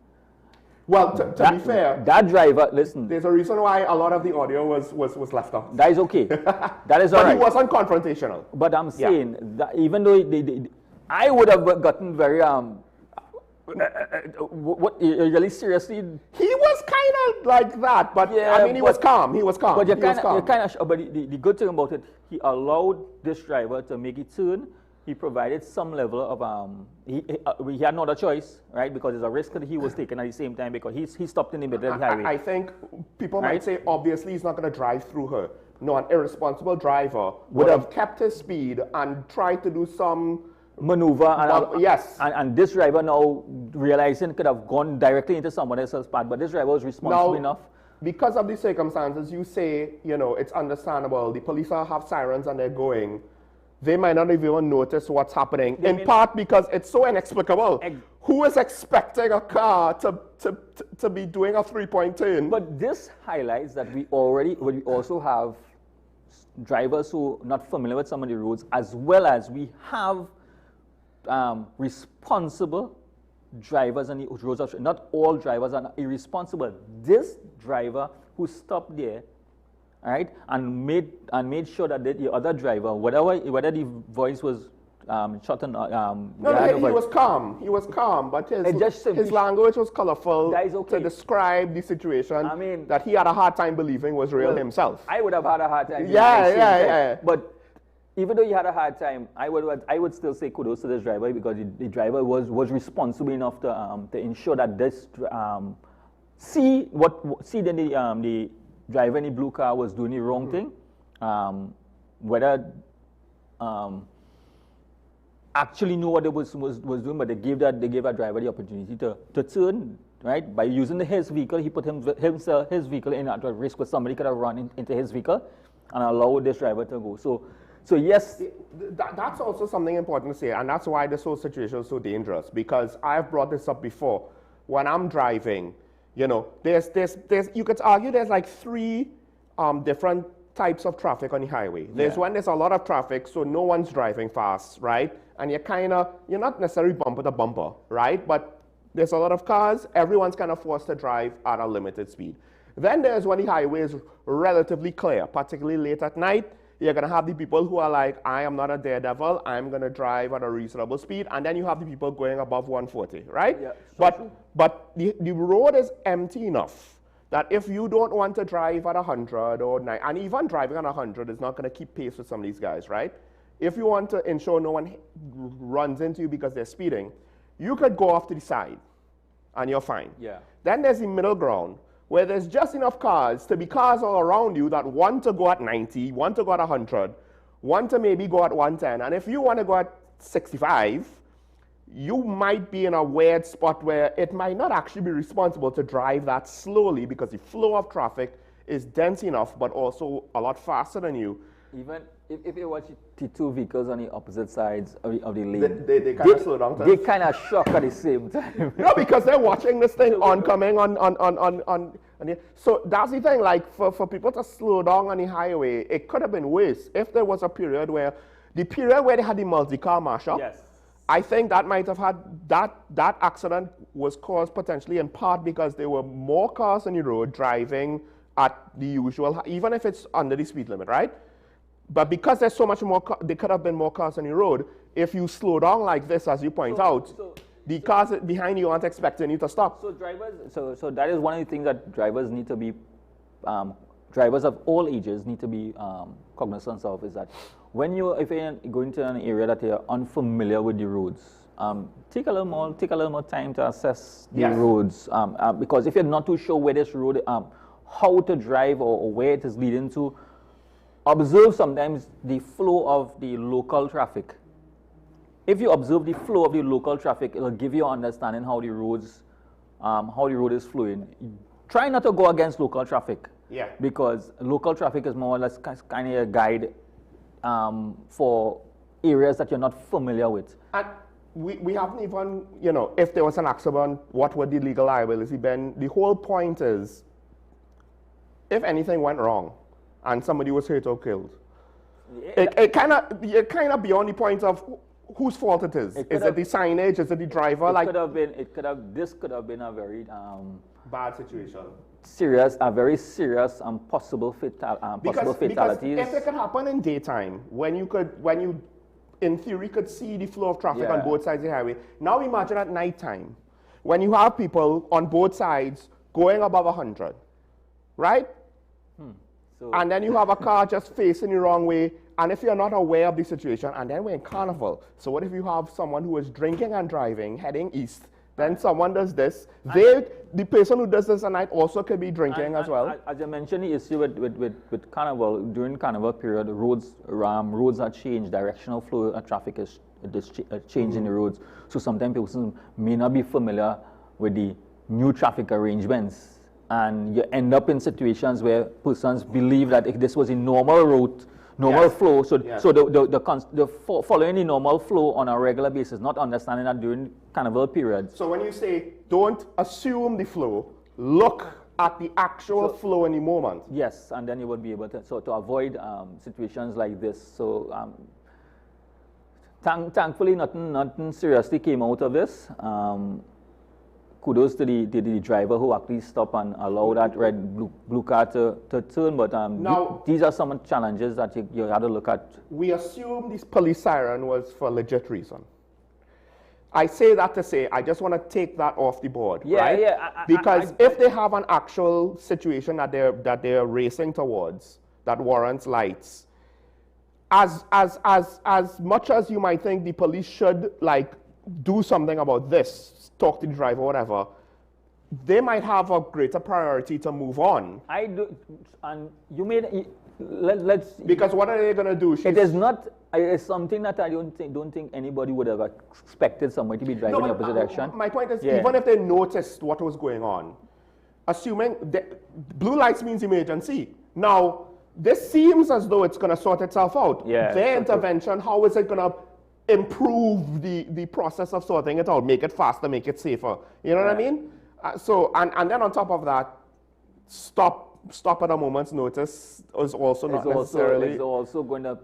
Well, to be fair, that driver, listen. There's a reason why a lot of the audio was left out. That is okay. That is all right. But he wasn't confrontational. But I'm saying that even though I would have gotten very really seriously. He was kind of like that, but I mean, he was calm. He was calm. But the good thing about it, he allowed this driver to make it turn. He provided some level of he had no other choice, right? Because there's a risk that he was taking at the same time because he stopped in the middle of the highway. I think people might say obviously he's not going to drive through her. No, an irresponsible driver would have kept his speed and tried to do some maneuver, and, yes. And this driver now realizing could have gone directly into someone else's path, but this driver was responsible enough. Because of the circumstances, you say, you know, it's understandable. The police have sirens and they're going. They might not even notice what's happening, in part because it's so inexplicable. Who is expecting a car to be doing a three-point turn? But this highlights that we also have drivers who are not familiar with some of the roads, as well as we have responsible drivers on the roads. Not all drivers are irresponsible. This driver who stopped there, all right, and made sure that the other driver, whether the voice was shut on, he was calm. He was calm, but his language was colorful to describe the situation. I mean, that he had a hard time believing was real himself. I would have had a hard time. Yeah. But even though he had a hard time, I would still say kudos to this driver, because the driver was responsible enough to ensure that this the driver in the blue car was doing the wrong thing, whether actually knew what it was doing, but they gave that driver the opportunity to turn, right? By using his vehicle, he put his vehicle in at risk, where somebody could have run into his vehicle and allowed this driver to go. So yes. That's also something important to say, and that's why this whole situation is so dangerous, because I've brought this up before. When I'm driving, you know, there's you could argue there's like three different types of traffic on the highway. There's when there's a lot of traffic, so no one's driving fast, right? And you're not necessarily bumper to bumper, right? But there's a lot of cars, everyone's kind of forced to drive at a limited speed. Then there's when the highway is relatively clear, particularly late at night. You're going to have the people who are like, I am not a daredevil, I'm going to drive at a reasonable speed. And then you have the people going above 140, right? Yeah, but the road is empty enough that if you don't want to drive at 100 or 90, and even driving at 100 is not going to keep pace with some of these guys, right? If you want to ensure no one runs into you because they're speeding, you could go off to the side and you're fine. Yeah. Then there's the middle ground, where there's just enough cars to be cars all around you that want to go at 90, want to go at 100, want to maybe go at 110. And if you want to go at 65, you might be in a weird spot where it might not actually be responsible to drive that slowly, because the flow of traffic is dense enough, but also a lot faster than you. Even if you watch the two vehicles on the opposite sides of the lane, they kind of slow down. They kind of shock at the same time. No, because they're watching this thing oncoming on. So that's the thing, like for people to slow down on the highway, it could have been worse if there was a period where they had the multi-car mashup. Yes. I think that might have had, that accident was caused potentially in part because there were more cars on the road driving at the usual, even if it's under the speed limit, right? But because there's so much more, there could have been more cars on the road. If you slow down like this, as you point out, the cars behind you aren't expecting you to stop. So drivers, so that is one of the things that drivers need to be, drivers of all ages need to be cognizant of, is that if you're going to an area that you're unfamiliar with the roads, take a little more time to assess the roads, because if you're not too sure where this road, how to drive or where it is leading to, observe sometimes the flow of the local traffic. If you observe the flow of the local traffic, it'll give you an understanding how the road is flowing. Try not to go against local traffic. Yeah. Because local traffic is more or less kind of a guide for areas that you're not familiar with. And we haven't even, if there was an accident, what would the legal liability be? The whole point is, if anything went wrong and somebody was hurt or killed, it kind of beyond the point of whose fault it is. Is it the signage? Is it the driver? This could have been a very bad situation. Very serious and possible fatalities. Because if it could happen in daytime, when you in theory could see the flow of traffic on both sides of the highway. Now imagine at nighttime, when you have people on both sides going above 100, right? And then you have a car just facing the wrong way, and if you're not aware of the situation, and then we're in Carnival. So what if you have someone who is drinking and driving, heading east, then someone does this, the person who does this at night also could be drinking as well. As you mentioned, the issue with Carnival, during Carnival period, roads are changed, directional flow of traffic is a change in the roads. So sometimes persons may not be familiar with the new traffic arrangements, and you end up in situations where persons believe that if this was a normal route, normal flow, so following the normal flow on a regular basis, not understanding that during Carnival periods. So when you say don't assume the flow, look at the actual flow in the moment. Yes, and then you would be able to to avoid situations like this. So thankfully, nothing seriously came out of this. Kudos to the driver who actually stopped and allowed that blue car to turn. But now, these are some challenges that you had to look at. We assume this police siren was for legit reason. I say that to say, I just want to take that off the board, right? Yeah, because if they have an actual situation that they're racing towards that warrants lights, as much as you might think the police should like do something about this, talk to the driver, whatever, they might have a greater priority to move on. I do, and you made let's because what are they going to do? It is not. It's something that I don't think anybody would have expected somebody to be driving in the opposite direction. My point is, even if they noticed what was going on, assuming blue lights means emergency. Now, this seems as though it's going to sort itself out. Yeah, their intervention, how is it going to improve the process of sorting it out, make it faster, make it safer? You know what I mean? And then on top of that, stop at a moment's notice is also not necessarily. It's also going to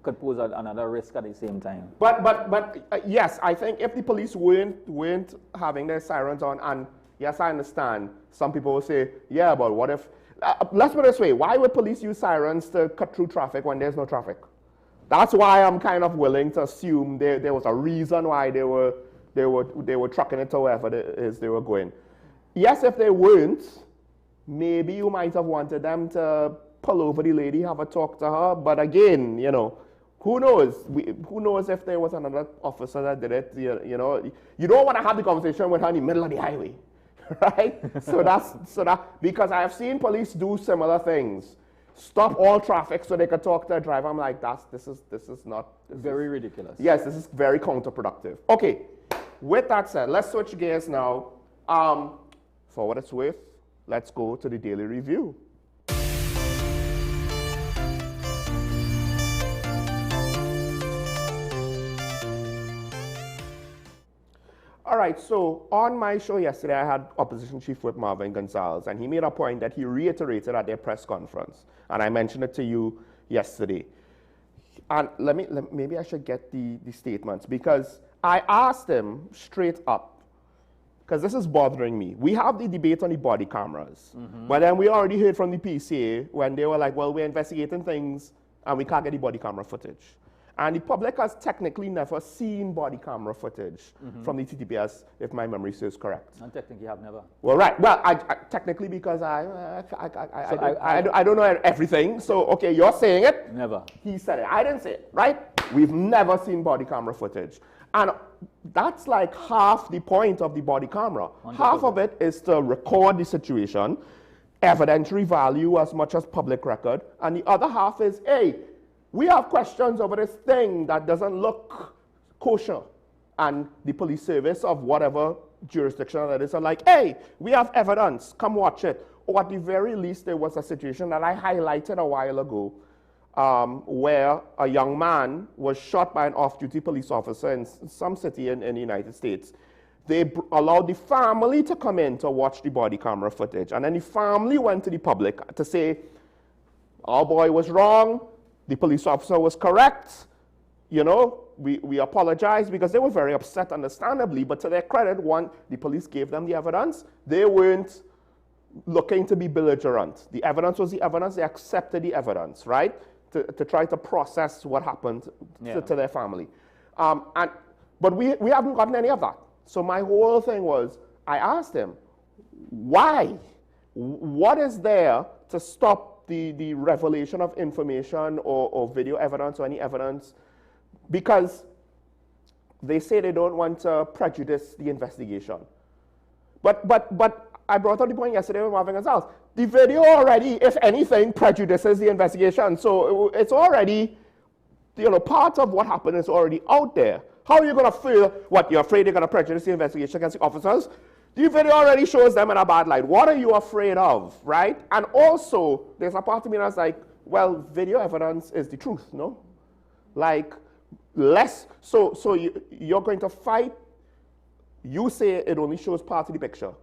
could pose another risk at the same time. But yes, I think if the police weren't having their sirens on, and yes, I understand, some people will say, yeah, but what if, let's put it this way, why would police use sirens to cut through traffic when there's no traffic? That's why I'm kind of willing to assume there was a reason why they were trucking it to wherever it is they were going. Yes, if they weren't, maybe you might have wanted them to pull over the lady, have a talk to her. But again, you know, who knows? Who knows if there was another officer that did it? You know, you don't want to have the conversation with her in the middle of the highway, right? so that because I have seen police do similar things, stop all traffic so they could talk to a driver. I'm like, this is not very ridiculous. Yes, this is very counterproductive. Okay, with that said, let's switch gears now. For what it's worth, let's go to the daily review. All right, so on my show yesterday, I had Opposition Chief Whip Marvin Gonzalez, and he made a point that he reiterated at their press conference, and I mentioned it to you yesterday. And maybe I should get the statements, because I asked him straight up, because this is bothering me. We have the debate on the body cameras, but then we already heard from the PCA when they were like, well, we're investigating things and we can't get the body camera footage. And the public has technically never seen body camera footage from the TTPS, if my memory serves correct. And technically, have never. Well, right. Well, I technically, because I don't know everything. So, okay, you're saying it. Never. He said it. I didn't say it, right? We've never seen body camera footage. And that's like half the point of the body camera. 100%. Half of it is to record the situation, evidentiary value as much as public record. And the other half is, hey, we have questions over this thing that doesn't look kosher. And the police service of whatever jurisdiction that is are like, hey, we have evidence, come watch it. Or at the very least, there was a situation that I highlighted a while ago where a young man was shot by an off-duty police officer in some city in the United States. They allowed the family to come in to watch the body camera footage. And then the family went to the public to say, our boy was wrong, the police officer was correct, you know, we apologize, because they were very upset, understandably. But to their credit, the police gave them the evidence. They weren't looking to be belligerent. The evidence was the evidence. They accepted the evidence, right? To try to process what happened to their family. But we haven't gotten any of that. So my whole thing was, I asked him, why? What is there to stop the revelation of information or video evidence or any evidence? Because they say they don't want to prejudice the investigation. But I brought up the point yesterday with Marvin Gonzalez. The video already, if anything, prejudices the investigation. So it's already, you know, part of what happened is already out there. How are you going to feel, what, you're afraid they're going to prejudice the investigation against the officers? The video already shows them in a bad light. What are you afraid of, right? And also, there's a part of me that's like, well, video evidence is the truth, no? Like, so you're going to fight, you say it only shows part of the picture.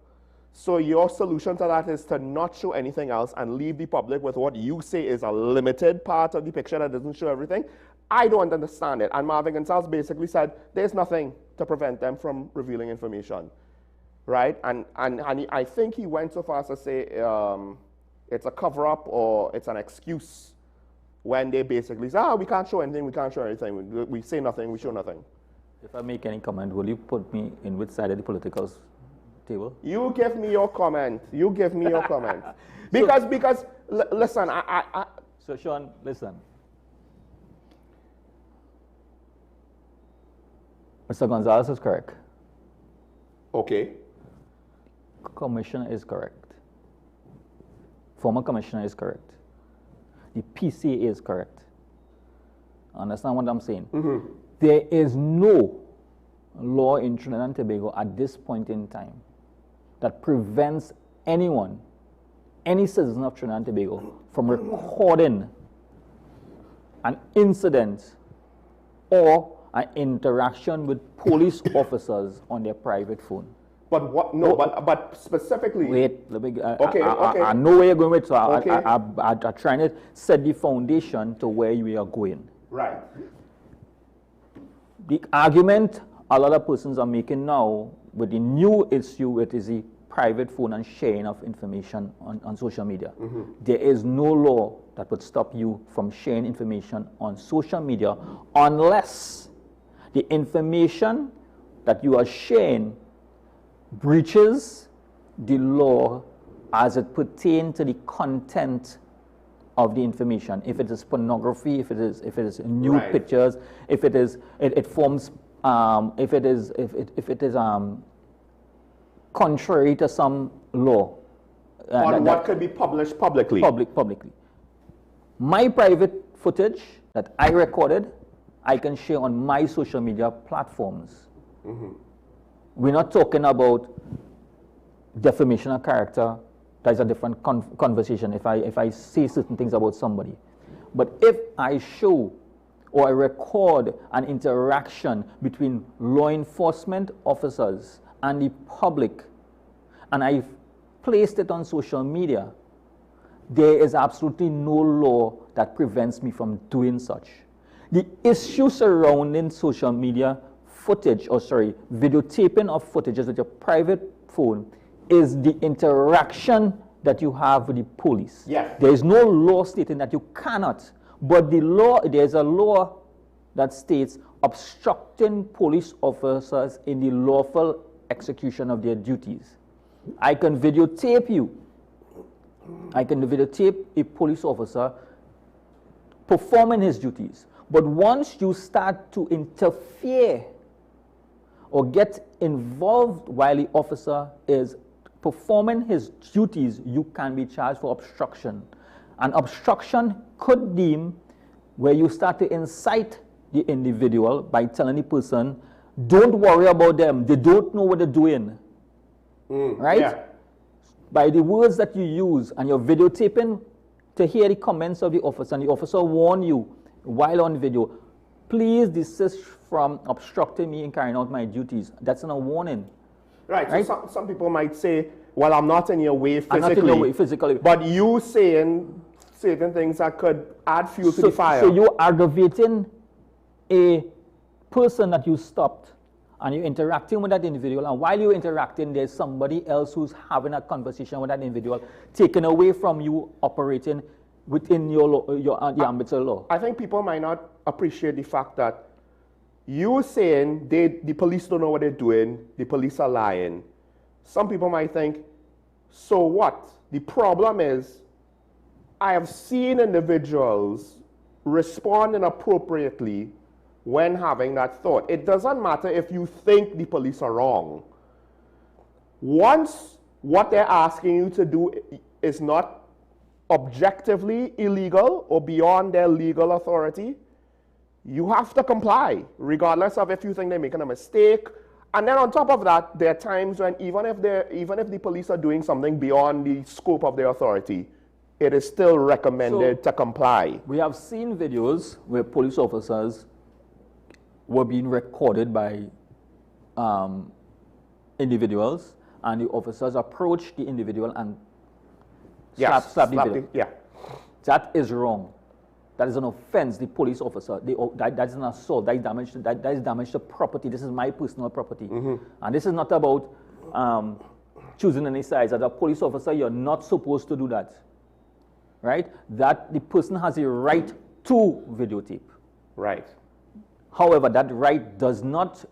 So your solution to that is to not show anything else and leave the public with what you say is a limited part of the picture that doesn't show everything. I don't understand it. And Marvin Gonzalez basically said there's nothing to prevent them from revealing information, right? And I think he went so far as to say it's a cover-up or it's an excuse when they basically say, we can't show anything, we can't show anything. We say nothing, we show nothing. If I make any comment, will you put me in which side of the political table? You give me your comment. You give me your comment. Because listen, So Sean, listen. Mr. Gonzalez is correct. Okay. Commissioner is correct. Former commissioner is correct. The PCA is correct. Understand what I'm saying? Mm-hmm. There is no law in Trinidad and Tobago at this point in time that prevents anyone, any citizen of Trinidad and Tobago, from recording an incident or an interaction with police officers on their private phone. But what? No, but specifically. Wait, let me. Okay. I know where you're going with, so Okay. I'm trying to set the foundation to where we are going. Right. The argument a lot of persons are making now with the new issue, it is the private phone and sharing of information on social media. Mm-hmm. There is no law that would stop you from sharing information on social media unless the information that you are sharing breaches the law as it pertains to the content of the information. If it is pornography, if it is nude Right. pictures, if it is contrary to some law. What could be published publicly? Publicly. My private footage that I recorded, I can share on my social media platforms. Mm-hmm. We're not talking about defamation of character. That is a different conversation if I say certain things about somebody. But if I show or I record an interaction between law enforcement officers and the public, and I've placed it on social media, there is absolutely no law that prevents me from doing such. The issue surrounding social media footage, videotaping of footages with your private phone is the interaction that you have with the police. Yes. There is no law stating that you cannot, but there's a law that states obstructing police officers in the lawful execution of their duties. I can videotape you. I can videotape a police officer performing his duties. But once you start to interfere or get involved while the officer is performing his duties, you can be charged for obstruction. And obstruction could deem where you start to incite the individual by telling the person, don't worry about them, they don't know what they're doing. Right? Yeah. By the words that you use, and you're videotaping to hear the comments of the officer, and the officer warn you while on video, please desist from obstructing me in carrying out my duties. That's a warning. Right. So some people might say, well, I'm not in your way physically. I'm not in your way physically. But you saying certain things that could add fuel to the fire. So you're aggravating a person that you stopped, and you're interacting with that individual, and while you're interacting, there's somebody else who's having a conversation with that individual, taken away from you operating within the ambit of law. I think people might not appreciate the fact that you saying the police don't know what they're doing, the police are lying. Some people might think, so what? The problem is, I have seen individuals respond inappropriately when having that thought. It doesn't matter if you think the police are wrong. Once what they're asking you to do is not objectively illegal or beyond their legal authority, you have to comply, regardless of if you think they're making a mistake. And then on top of that, there are times when even if the police are doing something beyond the scope of their authority, it is still recommended to comply. We have seen videos where police officers were being recorded by individuals, and the officers approached the individual and slap the individual. Yeah. That is wrong. That is an offense. The police officer, that is an assault. That is damage to property. This is my personal property. And this is not about choosing any sides. As a police officer, you're not supposed to do that. Right? That the person has a right to videotape. Right. However, that right does not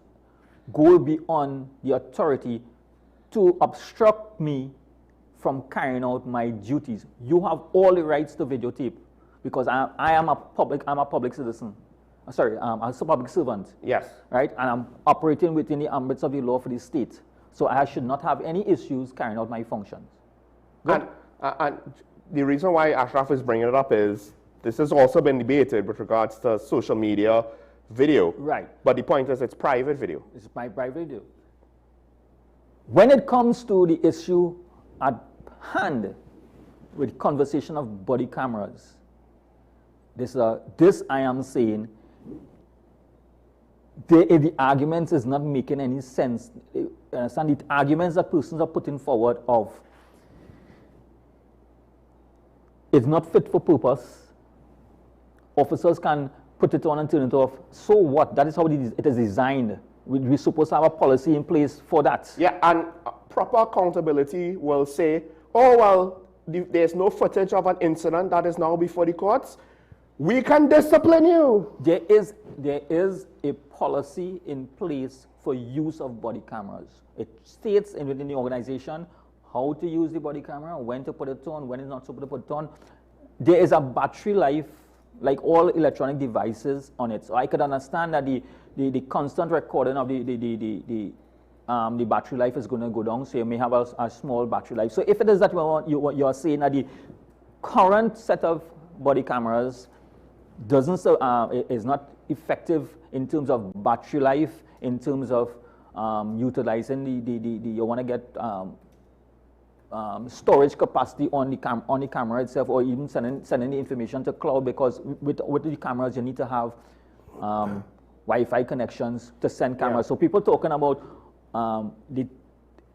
go beyond the authority to obstruct me from carrying out my duties. You have all the rights to videotape because I'm a public citizen. Sorry, I'm a public servant. Yes. Right? And I'm operating within the ambits of the law for the state. So I should not have any issues carrying out my functions. And the reason why Ashraf is bringing it up is this has also been debated with regards to social media video. Right. But the point is it's private video. It's my private video. When it comes to the issue at hand with conversation of body cameras, this I am saying, the argument is not making any sense. Understand the arguments that persons are putting forward of it's not fit for purpose. Officers can put it on and turn it off. So what? That is how it is designed. We're supposed to have a policy in place for that. Yeah, and proper accountability will say, oh, well, there's no footage of an incident that is now before the courts. We can discipline you. There is a policy in place for use of body cameras. It states within the organization how to use the body camera, when to put it on, when it's not supposed to put it on. There is a battery life, like all electronic devices, on it. So I could understand that the constant recording of the battery life is going to go down, so you may have a small battery life. So if it is that you are saying that the current set of body cameras is not effective in terms of battery life, in terms of utilizing you want to get storage capacity on the camera itself, or even sending the information to cloud, because with the cameras you need to have Wi-Fi connections to send cameras. Yeah. So people talking about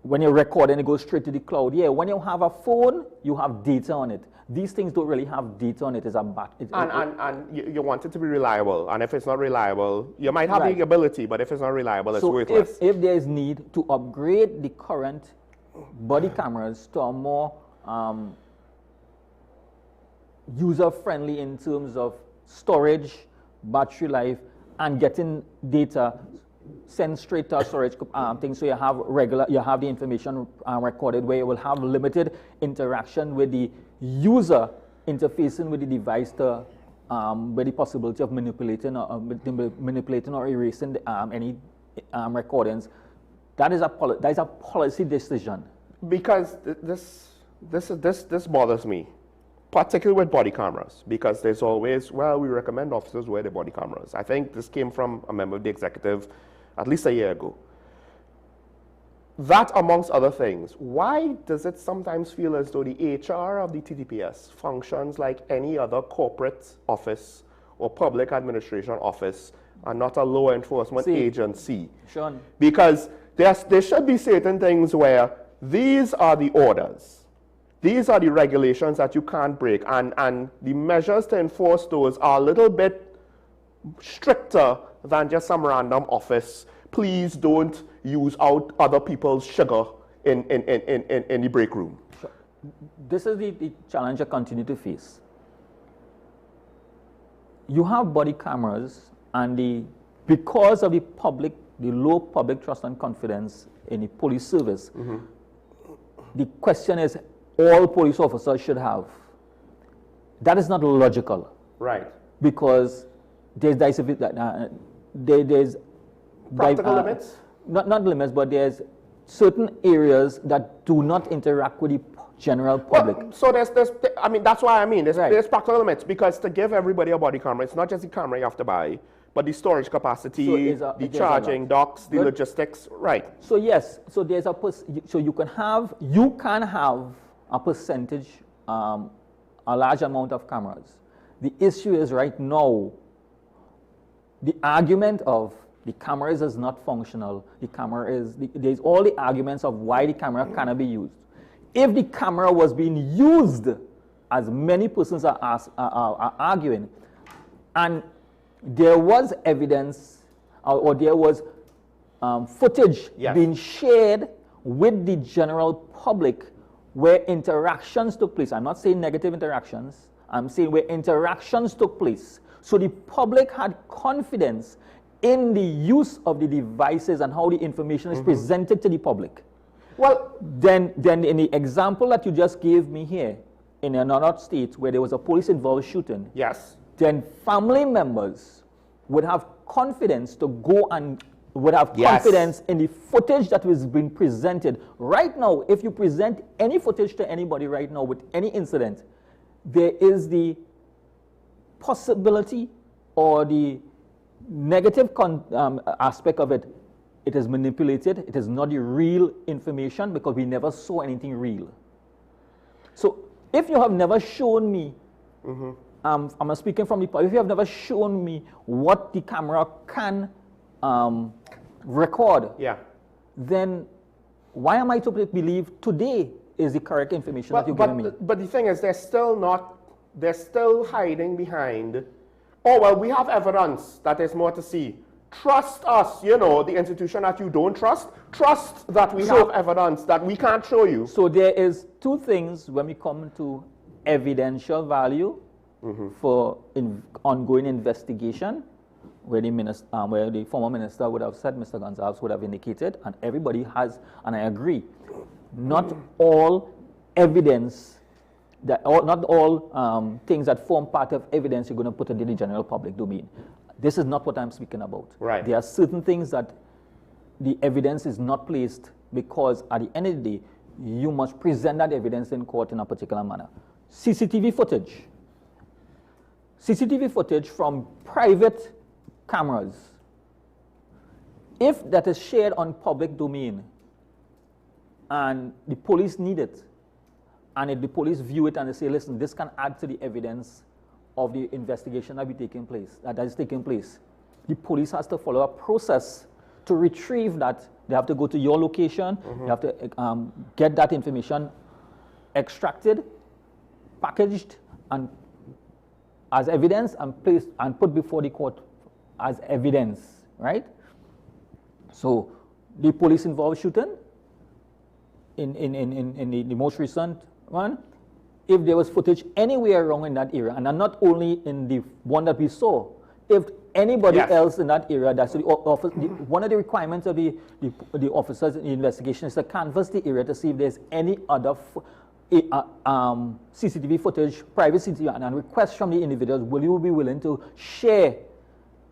when you're recording, it goes straight to the cloud. Yeah, when you have a phone, you have data on it. These things don't really have data on it. It's and you want it to be reliable. And if it's not reliable, you might have the ability, but if it's not reliable, it's worthless. If there is need to upgrade the current body cameras to a more user-friendly in terms of storage, battery life, and getting data sent straight to a storage thing, so you have the information recorded, where you will have limited interaction with the user interfacing with the device to with the possibility of manipulating or erasing any recordings. That is a policy decision. Because this bothers me, particularly with body cameras, because there's always, well, we recommend officers wear the body cameras. I think this came from a member of the executive at least a year ago. That, amongst other things, why does it sometimes feel as though the HR of the TTPS functions like any other corporate office or public administration office and not a law enforcement agency? Sean. Because there should be certain things where these are the orders. These are the regulations that you can't break, and the measures to enforce those are a little bit stricter than just some random office. Please don't use out other people's sugar in the break room. This is the challenge I continue to face. You have body cameras, and because of the low public trust and confidence in the police service, the question is, all police officers should have. That is not logical. Right. Because there's practical limits? Not limits, but there's certain areas that do not interact with the general public. Well, so that's why I mean, there's practical limits, because to give everybody a body camera, it's not just the camera you have to buy, But the storage capacity, the there's charging docks, the Good. logistics, right. So yes, so there's so you can have a percentage, a large amount of cameras. The issue is right now, the argument of the cameras is not functional. There's all the arguments of why the camera cannot be used. If the camera was being used, as many persons are arguing, and there was evidence or there was footage being shared with the general public where interactions took place. I'm not saying negative interactions. I'm saying where interactions took place. So the public had confidence in the use of the devices and how the information is presented to the public. Well, then in the example that you just gave me here, in another state where there was a police-involved shooting, yes, then family members would have confidence to go and would have confidence in the footage that was being presented. Right now, if you present any footage to anybody right now with any incident, there is the possibility or the negative aspect of it. It is manipulated. It is not the real information because we never saw anything real. So if you have never shown me, I'm speaking from the point, if you have never shown me what the camera can record, then why am I to believe today is the correct information that you're giving me? But the thing is, they're still hiding behind, oh, well, we have evidence that there's more to see. Trust us, you know, the institution that you don't trust, trust that we have evidence that we can't show you. So there is two things when we come to evidential value for ongoing investigation, where the former minister would have said, Mr. Gonzalez would have indicated, and everybody has, and I agree, not all evidence, not all things that form part of evidence you're going to put into the general public domain. This is not what I'm speaking about. Right. There are certain things that the evidence is not placed because at the end of the day, you must present that evidence in court in a particular manner. CCTV footage from private cameras, if that is shared on public domain and the police need it, and if the police view it and they say, listen, this can add to the evidence of the investigation that is taking place, the police has to follow a process to retrieve that. They have to go to your location, they have to get that information extracted, packaged, and as evidence and placed and put before the court as evidence, right? So the police-involved shooting in the most recent one, if there was footage anywhere wrong in that area, and not only in the one that we saw, if anybody else in that area, that's one of the requirements of the officers in the investigation is to canvass the area to see if there's any other CCTV footage, private CCTV, and request from the individuals, will you be willing to share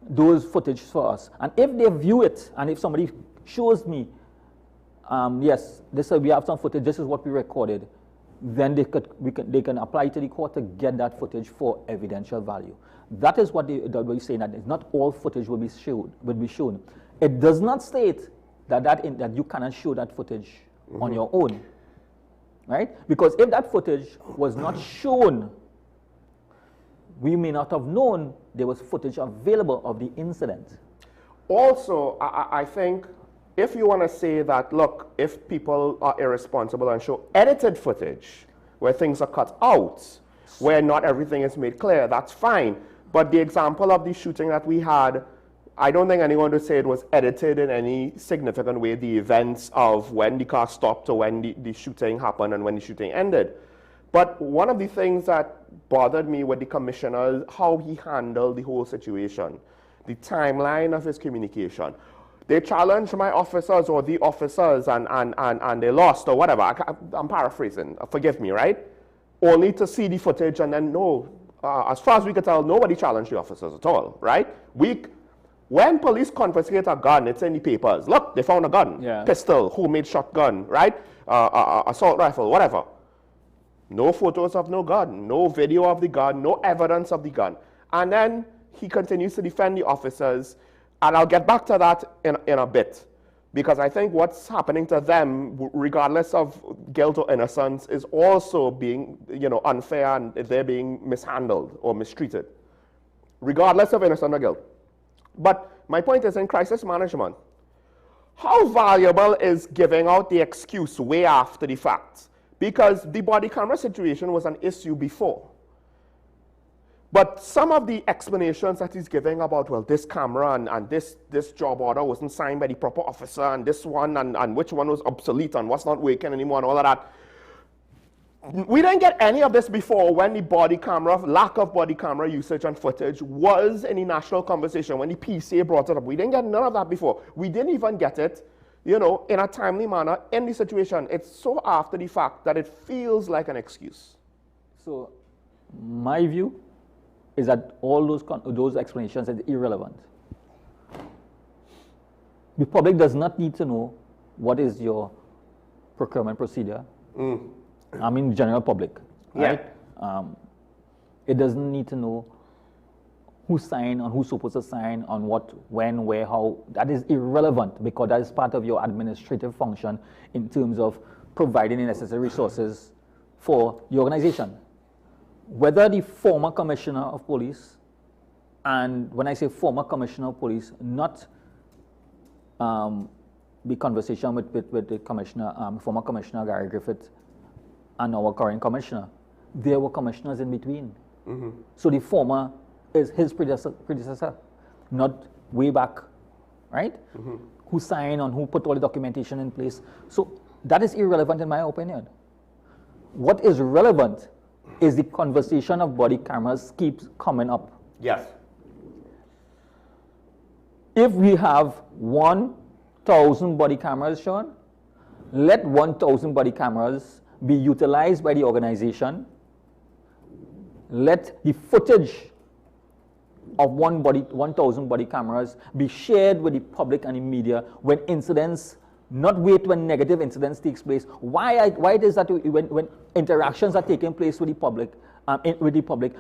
those footage for us? And if they view it, and if somebody shows me, yes, we have some footage, this is what we recorded, then they can apply to the court to get that footage for evidential value. That is what we're saying, that not all footage will be shown. It does not state that you cannot show that footage on your own, right? Because if that footage was not shown, we may not have known there was footage available of the incident. Also, I think if you want to say that, look, if people are irresponsible and show edited footage where things are cut out, where not everything is made clear, that's fine. But the example of the shooting that we had, I don't think anyone would say it was edited in any significant way, the events of when the car stopped or when the shooting happened and when the shooting ended. But one of the things that bothered me with the commissioner is how he handled the whole situation, the timeline of his communication. They challenged my officers or the officers and they lost or whatever. I'm paraphrasing, forgive me, right? Only to see the footage and then no, as far as we could tell, nobody challenged the officers at all, right? When police confiscate a gun, it's in the papers. Look, they found a gun, pistol, homemade shotgun, right? Assault rifle, whatever. No photos of no gun, no video of the gun, no evidence of the gun. And then he continues to defend the officers, and I'll get back to that in a bit, because I think what's happening to them, regardless of guilt or innocence, is also being, unfair, and they're being mishandled or mistreated, regardless of innocence or guilt. But my point is, in crisis management, how valuable is giving out the excuse way after the fact? Because the body camera situation was an issue before. But some of the explanations that he's giving about, well, this camera and this job order wasn't signed by the proper officer, and this one, and which one was obsolete, and what's not working anymore, and all of that. We didn't get any of this before when the body camera, lack of body camera usage and footage was in the national conversation, when the PCA brought it up. We didn't get none of that before. We didn't even get it, in a timely manner in the situation. It's so after the fact that it feels like an excuse. So my view is that all those explanations are irrelevant. The public does not need to know what is your procurement procedure. I mean, general public, right? Yeah. It doesn't need to know who signed, on who's supposed to sign, on what, when, where, how. That is irrelevant, because that is part of your administrative function in terms of providing the necessary resources for the organization. Whether the former commissioner of police, and when I say former commissioner of police, not the conversation with the commissioner, former commissioner Gary Griffith, and our current commissioner, there were commissioners in between. So the former is his predecessor, not way back, right? Who signed on, who put all the documentation in place. So that is irrelevant in my opinion. What is relevant is the conversation of body cameras keeps coming up. Yes. If we have 1,000 body cameras, Sean, let 1,000 body cameras be utilized by the organization. Let the footage of 1,000 body cameras be shared with the public and the media when incidents, not wait when negative incidents takes place. Why it is that when interactions are taking place with the public,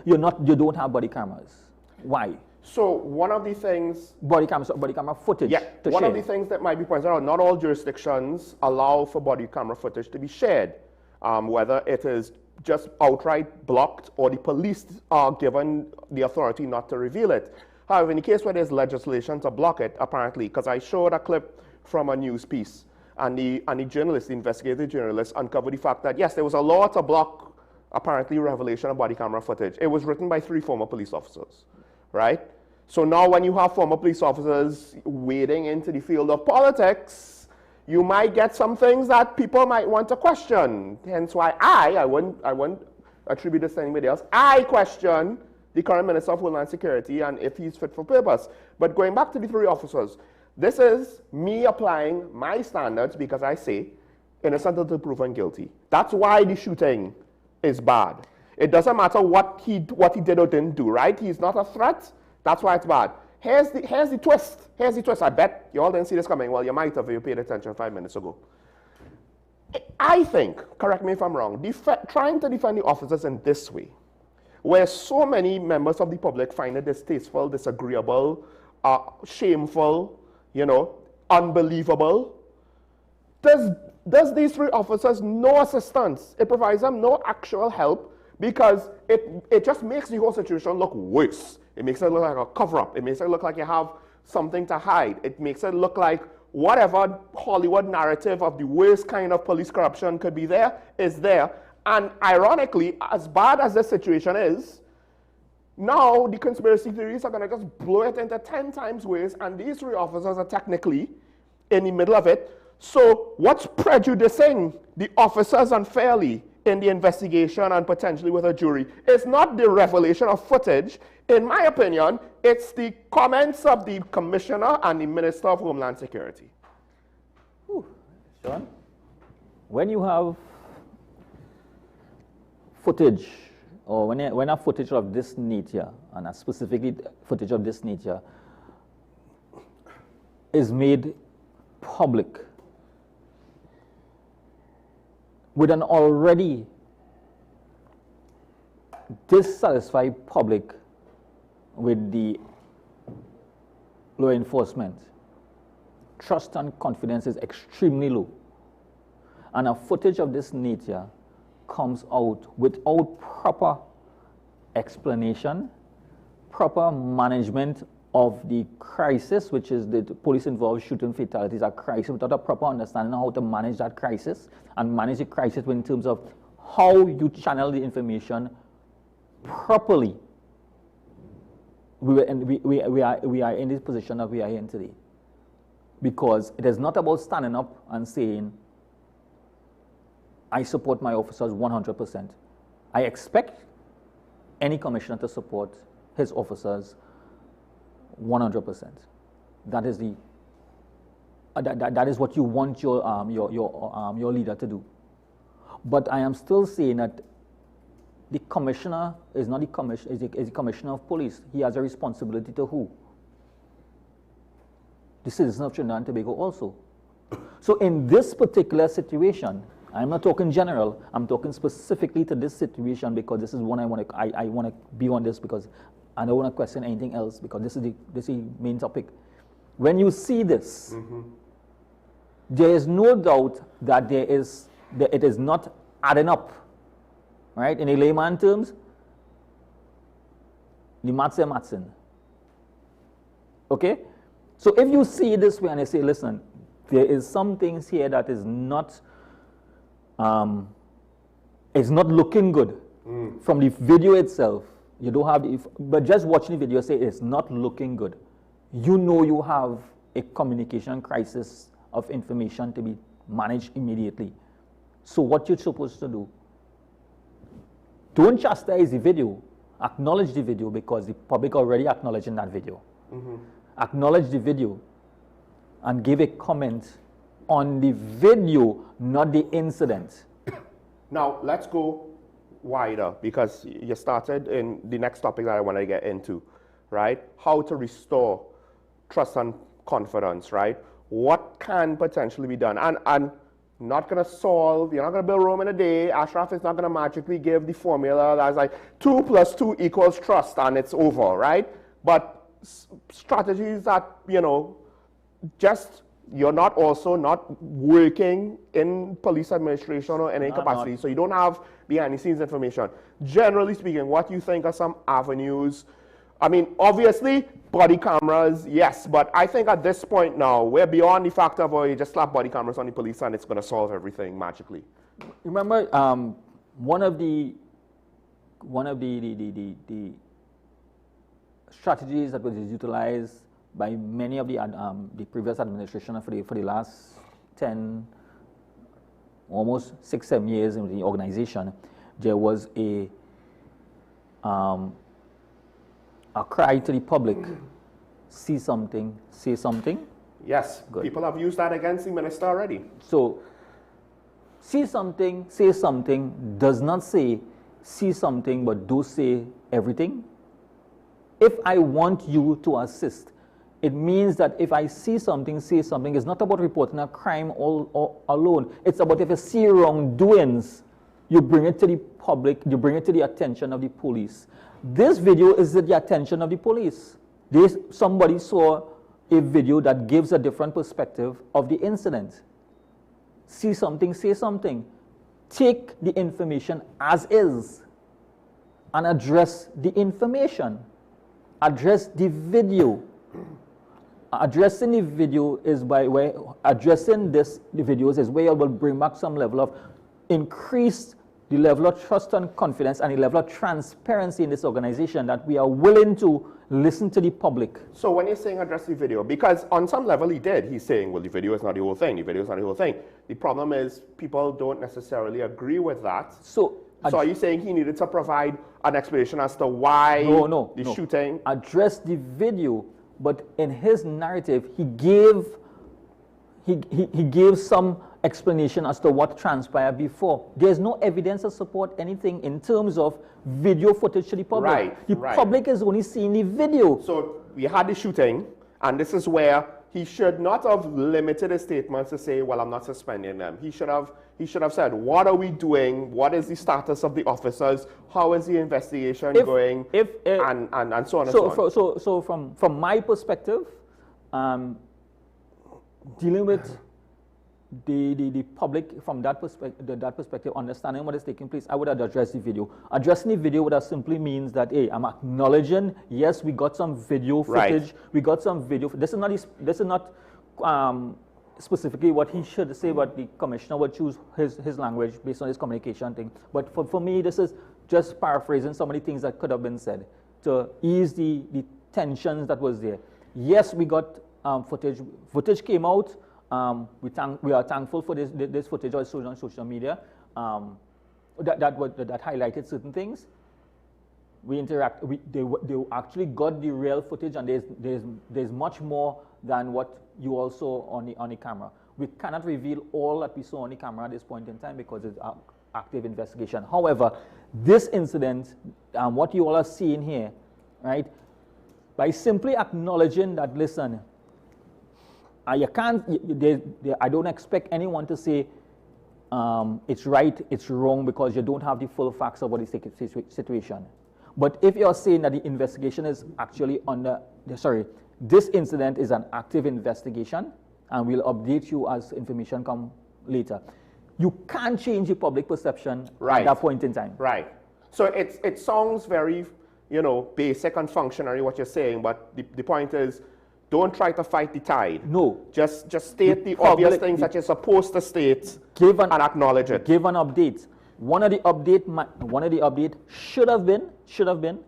you don't have body cameras? Why? So one of the things, body camera footage. Yeah, one of the things that might be pointed out, not all jurisdictions allow for body camera footage to be shared, whether it is just outright blocked or the police are given the authority not to reveal it. However, in the case where there's legislation to block it, apparently, because I showed a clip from a news piece, and the journalist, the investigative journalist, uncovered the fact that yes, there was a law to block apparently revelation of body camera footage. It was written by 3 former police officers, right? So now when you have former police officers wading into the field of politics, you might get some things that people might want to question. Hence why I wouldn't attribute this to anybody else. I question the current Minister of Homeland Security and if he's fit for purpose. But going back to the 3 officers, this is me applying my standards because I say innocent until proven guilty. That's why the shooting is bad. It doesn't matter what he did or didn't do, right? He's not a threat. That's why it's bad. Here's the twist. Here's the twist. I bet you all didn't see this coming. Well, you might have if you paid attention 5 minutes ago. I think, correct me if I'm wrong, trying to defend the officers in this way, where so many members of the public find it distasteful, disagreeable, shameful, unbelievable, does these 3 officers no assistance? It provides them no actual help because it just makes the whole situation look worse. It makes it look like a cover-up. It makes it look like you have something to hide. It makes it look like whatever Hollywood narrative of the worst kind of police corruption could be there is there. And ironically, as bad as this situation is, now the conspiracy theories are going to just blow it into 10 times worse, and these 3 officers are technically in the middle of it. So what's prejudicing the officers unfairly in the investigation and potentially with a jury? It's not the revelation of footage. In my opinion, it's the comments of the Commissioner and the Minister of Homeland Security. Sean, when you have footage, or when a footage of this nature, and specifically footage of this nature, is made public with an already dissatisfied public with the law enforcement, trust and confidence is extremely low. And a footage of this nature comes out without proper explanation, proper management of the crisis, which is the police involved shooting fatalities, a crisis, without a proper understanding of how to manage that crisis and manage the crisis in terms of how you channel the information properly. We are in this position that we are in today. Because it is not about standing up and saying, I support my officers 100%. I expect any commissioner to support his officers 100%. That is the that is what you want your leader to do. But I am still saying that the commissioner is not the commissioner, is the commissioner of police. He has a responsibility to who? The citizen of Trinidad and Tobago also. So in this particular situation, I'm not talking general, I'm talking specifically to this situation because this is one I want to be on this because I don't want to question anything else because this is the main topic. When you see this, there is no doubt that it is not adding up, right? In a layman terms, the maths are mathsing. Okay? So if you see it this way and you say, listen, there is some things here that is not, it's not looking good from the video itself. You don't have the, but just watching the video say it's not looking good. You know you have a communication crisis of information to be managed immediately. So what you're supposed to do, don't chastise the video, acknowledge the video because the public already acknowledging that video. Acknowledge the video and give a comment on the video, not the incident. Now, let's go wider because you started in the next topic that I want to get into, right? How to restore trust and confidence, right? What can potentially be done? And not going to solve, you're not going to build Rome in a day. Ashraf is not going to magically give the formula that's like 2 + 2 = trust and it's over, right? But strategies that, you know, just you're not working in police administration or any capacity, so you don't have behind the scenes information. Generally speaking, what you think are some avenues? I mean, obviously, body cameras, yes, but I think at this point now, we're beyond the fact of, you just slap body cameras on the police and it's going to solve everything magically. Remember, one of the strategies that was utilized by many of the previous administration for the last 10, almost 6-7 years in the organization, there was a cry to the public, see something, say something. Yes, good. People have used that against the minister already. So, see something, say something does not say see something but do say everything. If I want you to assist, it means that if I see something, say something, it's not about reporting a crime all alone. It's about if you see wrongdoings, you bring it to the public, you bring it to the attention of the police. This video is at the attention of the police. Somebody saw a video that gives a different perspective of the incident. See something, say something. Take the information as is and address the information. Address the video. Addressing the video is the videos is where you will bring back some level of increase the level of trust and confidence and the level of transparency in this organization that we are willing to listen to the public. So when you're saying address the video, because on some level he did, he's saying, well, the video is not the whole thing, the video is not the whole thing. The problem is people don't necessarily agree with that. So are you saying he needed to provide an explanation as to why the shooting? Address the video, but in his narrative, he gave some explanation as to what transpired before. There's no evidence to support anything in terms of video footage to the public. The public is only seeing the video. So we had the shooting, and this is where he should not have limited his statements to say, well, I'm not suspending them. He should have said, what are we doing? What is the status of the officers? How is the investigation going? And so on and so on. So from my perspective, dealing with the public from that perspective, understanding what is taking place, I would have addressed the video. Addressing the video would have simply means that, hey, I'm acknowledging, yes, we got some video footage. Right. We got some video. This is not specifically what he should say, but the commissioner would choose his language based on his communication thing. But for me, this is just paraphrasing some of the things that could have been said to ease the tensions that was there. Yes, we got footage. Footage came out. We are thankful for this footage also on social media that highlighted certain things. They actually got the real footage, and there's much more than what you all saw on the camera. We cannot reveal all that we saw on the camera at this point in time because it's an active investigation. However, this incident, what you all are seeing here, right, by simply acknowledging that, listen, I don't expect anyone to say it's right, it's wrong, because you don't have the full facts of what is the situation. But if you're saying that the investigation is actually this incident is an active investigation, and we'll update you as information comes later, you can't change the public perception at that point in time. Right. So it sounds very, basic and functionary what you're saying, but the point is, don't try to fight the tide. No. Just state the obvious things that you're supposed to state and acknowledge it. Give an update. One of the update should have been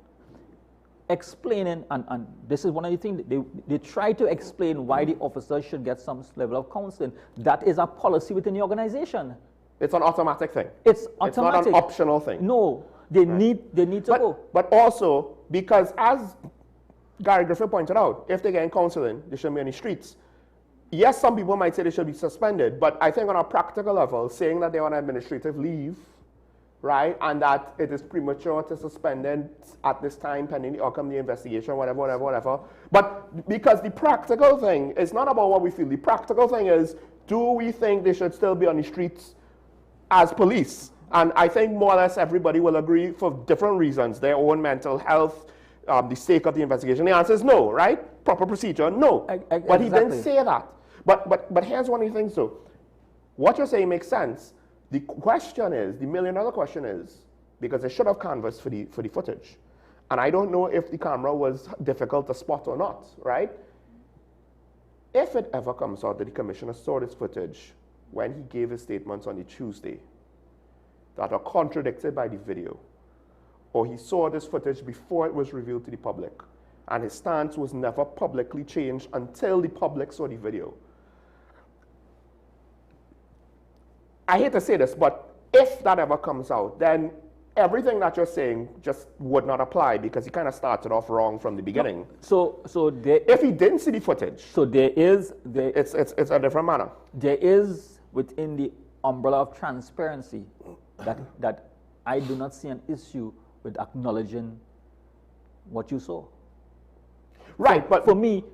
explaining, and this is one of the things, they try to explain why the officers should get some level of counseling. That is a policy within the organization. It's an automatic thing. It's automatic. It's not an optional thing. No. They need to go. But also, because as Gary Griffin pointed out, if they're getting counseling, they shouldn't be on the streets. Yes, some people might say they should be suspended, but I think on a practical level, saying that they're on administrative leave, right, and that it is premature to suspend them at this time pending the outcome of the investigation, whatever. But because the practical thing is not about what we feel. The practical thing is, do we think they should still be on the streets as police? And I think more or less everybody will agree for different reasons, their own mental health, the sake of the investigation. The answer is no, right? Proper procedure, no. But he didn't say that. But here's one of the things though. What you're saying makes sense. The question is, the $1 million question is, because they should have canvassed for the footage. And I don't know if the camera was difficult to spot or not, right? If it ever comes out that the commissioner saw this footage when he gave his statements on the Tuesday that are contradicted by the video, or he saw this footage before it was revealed to the public, and his stance was never publicly changed until the public saw the video. I hate to say this, but if that ever comes out, then everything that you're saying just would not apply, because he kind of started off wrong from the beginning. No. So if he didn't see the footage, it's a different matter. There is within the umbrella of transparency that I do not see an issue with acknowledging what you saw. Right, but for me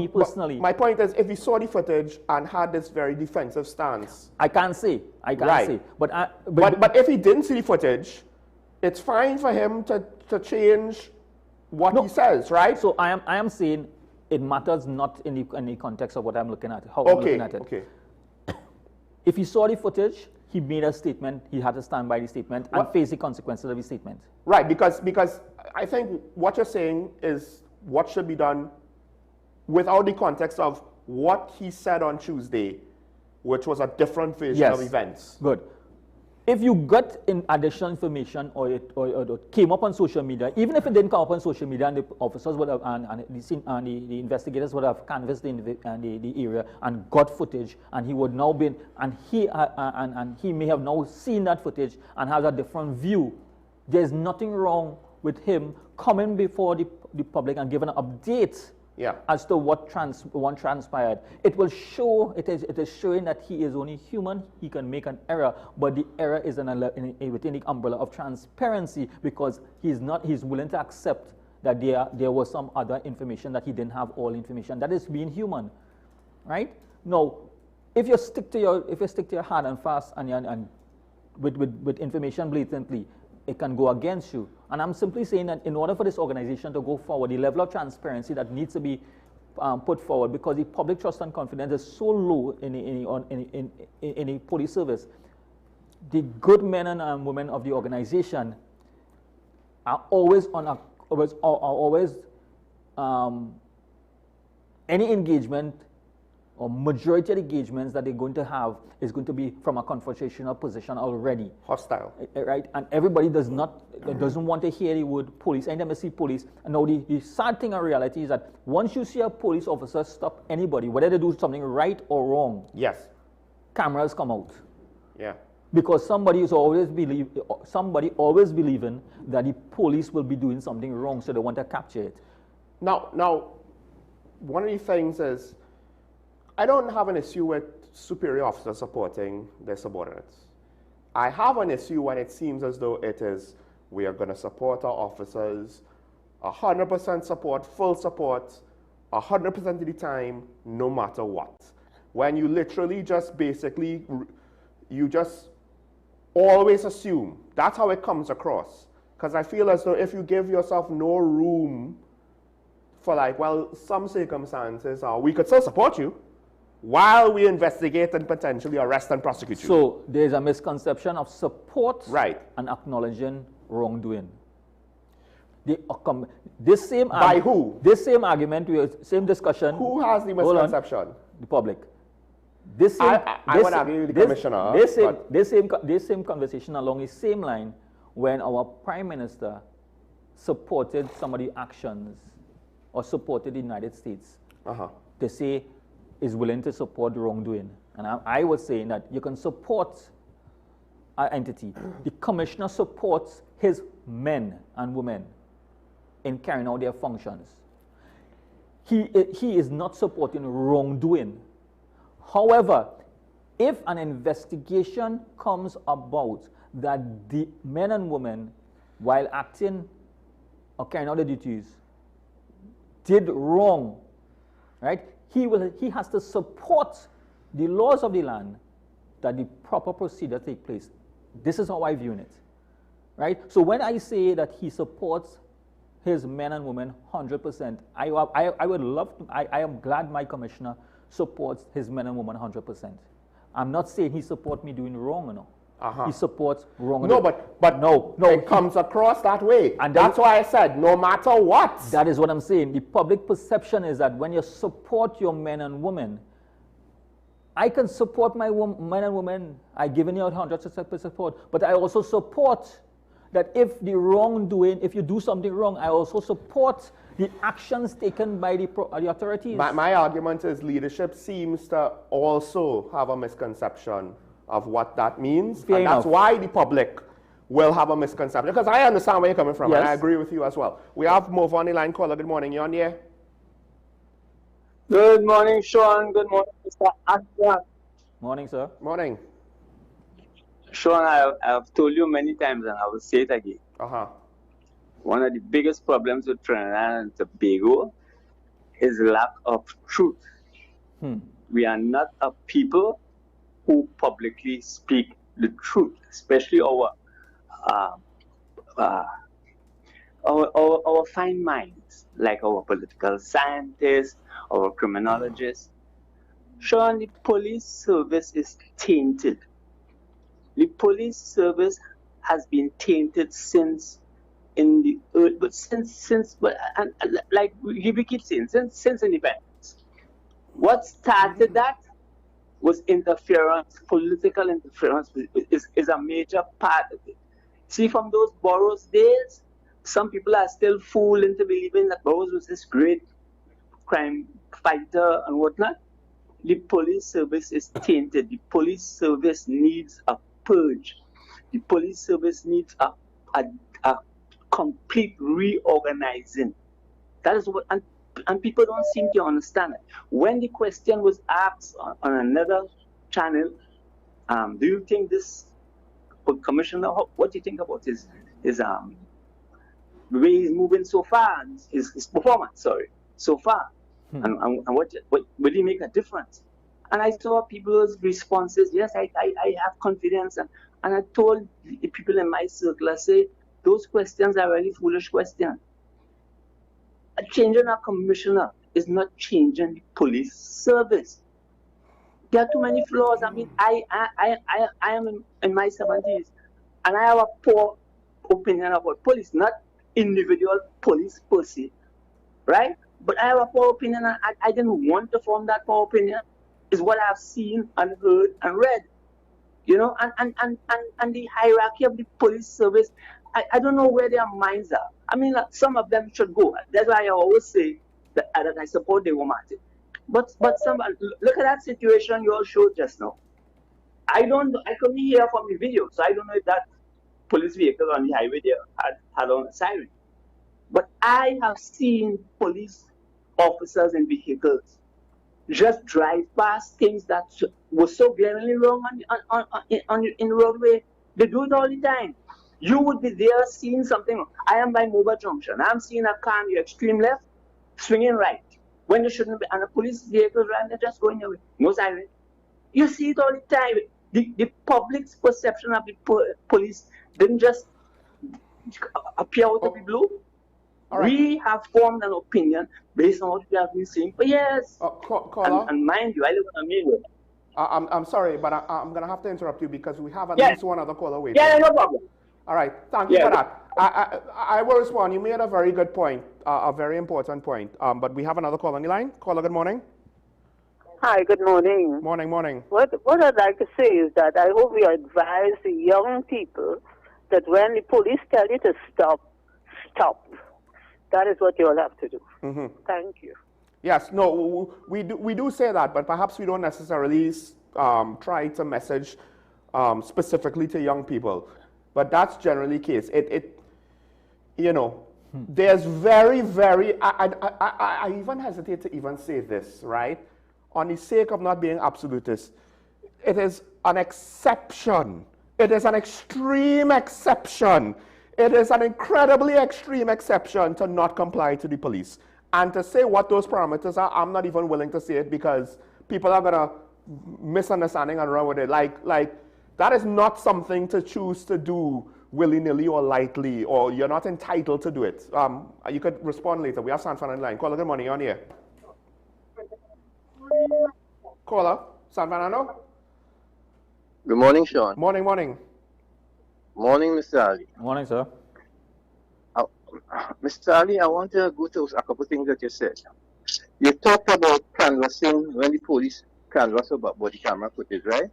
personally, my point is, if he saw the footage and had this very defensive stance, I can't say. But if he didn't see the footage, it's fine for him to change what he says, right? So I am saying it matters not in the context of what I'm looking at, how I'm looking at it. Okay. If he saw the footage, he made a statement. He had to stand by the statement and face the consequences of his statement. Right, because I think what you're saying is what should be done without the context of what he said on Tuesday, which was a different version of events. Good. If you got additional information or it came up on social media, even if it didn't come up on social media, and the officers would have and the investigators would have canvassed the area and got footage, and he would now be and he may have now seen that footage and has a different view. There's nothing wrong with him coming before the public and giving an update as to what transpired. It will show, it is showing that he is only human. He can make an error, but the error is within the umbrella of transparency, because he's willing to accept that there was some other information, that he didn't have all information. That is being human. right? Now, if you stick to your hard and fast and with information blatantly, it can go against you. And I'm simply saying that in order for this organization to go forward, the level of transparency that needs to be put forward, because the public trust and confidence is so low in the police service, the good men and women of the organization are always any engagement or majority of engagements that they're going to have is going to be from a confrontational position already. Hostile. Right? And everybody doesn't want to hear the word police. Anytime they see police, and now the sad thing in reality is that once you see a police officer stop anybody, whether they do something right or wrong, yes, cameras come out. Yeah. Because somebody always believing that the police will be doing something wrong, so they want to capture it. Now, one of the things is, I don't have an issue with superior officers supporting their subordinates. I have an issue when it seems as though it is, we are going to support our officers, 100% support, full support, 100% of the time, no matter what. When you literally just basically, you just always assume. That's how it comes across. Because I feel as though if you give yourself no room for like, well, some circumstances, we could still support you while we investigate and potentially arrest and prosecute you. So there's a misconception of support, right, and acknowledging wrongdoing. This same by who? This same argument, same discussion. Who has the misconception? The public. This same, I would argue with the commissioner. This same conversation along the same line when our Prime Minister supported some of the actions or supported the United States. They say is willing to support wrongdoing. And I was saying that you can support our entity. The commissioner supports his men and women in carrying out their functions. He is not supporting wrongdoing. However, if an investigation comes about that the men and women, while acting or carrying out their duties, did wrong, right? He has to support the laws of the land that the proper procedure take place. This is how I view it, right? So when I say that he supports his men and women 100%, I would love to, I am glad my commissioner supports his men and women 100%. I'm not saying he supports me doing wrong or no. He supports wrong. No, but no, it comes across that way. And that's why I said, no matter what. That is what I'm saying. The public perception is that when you support your men and women, I can support my men and women. I've given you 100% support. But I also support that if you do something wrong, I also support the actions taken by the authorities. My argument is leadership seems to also have a misconception of what that means. Fair and enough. That's why the public will have a misconception. Because I understand where you're coming from, yes, and I agree with you as well. We have Move on the line caller. Good morning. You on the air? Good morning, Sean. Good morning, Mr. Amplia. Morning, sir. Morning. Sean, I have told you many times, and I will say it again. One of the biggest problems with Trinidad and Tobago is lack of truth. We are not a people who publicly speak the truth, especially our fine minds, like our political scientists, our criminologists. Sean, the police service is tainted. The police service has been tainted since in the early, but like we keep saying, since independence. What started that was interference, political interference is a major part of it. See, from those Burroughs days, some people are still fooled into believing that Burroughs was this great crime fighter and whatnot. The police service is tainted. The police service needs a purge. The police service needs a complete reorganizing. That is what, and people don't seem to understand it. When the question was asked on another channel, do you think this commissioner, what do you think about his the way he's moving so far, his performance, so far? And what will it make a difference? And I saw people's responses. Yes, I have confidence. And I told the people in my circle, I say, those questions are really foolish questions. A changing a commissioner is not changing the police service. There are too many flaws. I mean, I am in my 70s, and I have a poor opinion about police, not individual police per se, right? But I have a poor opinion, and I didn't want to form that poor opinion. Is what I've seen and heard and read, you know, and the hierarchy of the police service. I don't know where their minds are. I mean, some of them should go. That's why I always say that I support the woman. But some look at that situation you all showed just now. I couldn't hear from the video, so I don't know if that police vehicle on the highway there had on a siren. But I have seen police officers in vehicles just drive past things that were so glaringly wrong in the roadway. They do it all the time. You would be there seeing something. I am by Mobile Junction. I'm seeing a car on the extreme left, swinging right. When they shouldn't be, and a police vehicle right, they're just going away. No siren. You see it all the time. The public's perception of the police didn't just appear out of the blue. Right. We have formed an opinion based on what we have been seeing for years. And mind you, I live on a main road. I'm sorry, but I'm going to have to interrupt you because we have at least one other caller waiting. Yeah, no problem. All right, thank you for that. I will respond. You made a very good point, a very important point. But we have another caller on the line. Caller, good morning. Hi, good morning. Morning, morning. What I'd like to say is that I hope you advise the young people that when the police tell you to stop, stop. That is what you all have to do. Mm-hmm. Thank you. Yes, no, we do say that, but perhaps we don't necessarily try to message specifically to young people. But that's generally the case. There's very, I even hesitate to even say this, right? On the sake of not being absolutist, it is an exception. It is an extreme exception. It is an incredibly extreme exception to not comply to the police. And to say what those parameters are, I'm not even willing to say it because people are going to misunderstanding and run with it. Like that is not something to choose to do willy-nilly or lightly, or you're not entitled to do it. You could respond later. We have Sanfan on the line. Caller, good morning. You're on here. Caller, San Fernando. Good morning, Sean. Morning, morning. Morning, Mr. Ali. Morning, sir. Mr. Ali, I want to go to a couple of things that you said. You talked about canvassing when the police canvass about body camera footage, right?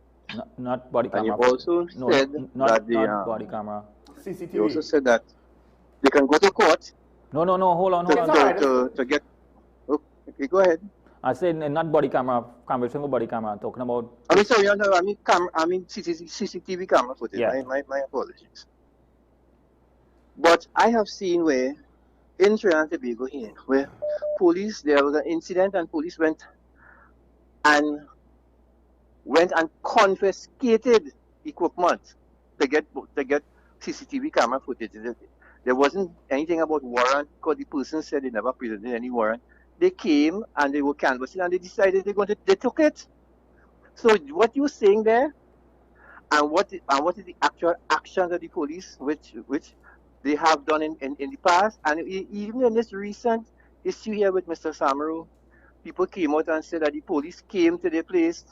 Not body camera. And you also said not that body camera. CCTV. You also said that they can go to court. No, hold on. To get. Okay, go ahead. I said not body camera, conversation with body camera. I'm talking about. I mean, sorry, I mean CCTV camera footage. Yeah. My apologies. But I have seen where in Trinidad and Tobago here, where there was an incident and police went and confiscated equipment to get CCTV camera footage. There wasn't anything about warrant because the person said they never presented any warrant. They came and they were canvassing and they decided they took it. So what you're saying there, and what is the actual actions of the police, which they have done in the past, and even in this recent issue here with Mr. Samaru, people came out and said that the police came to their place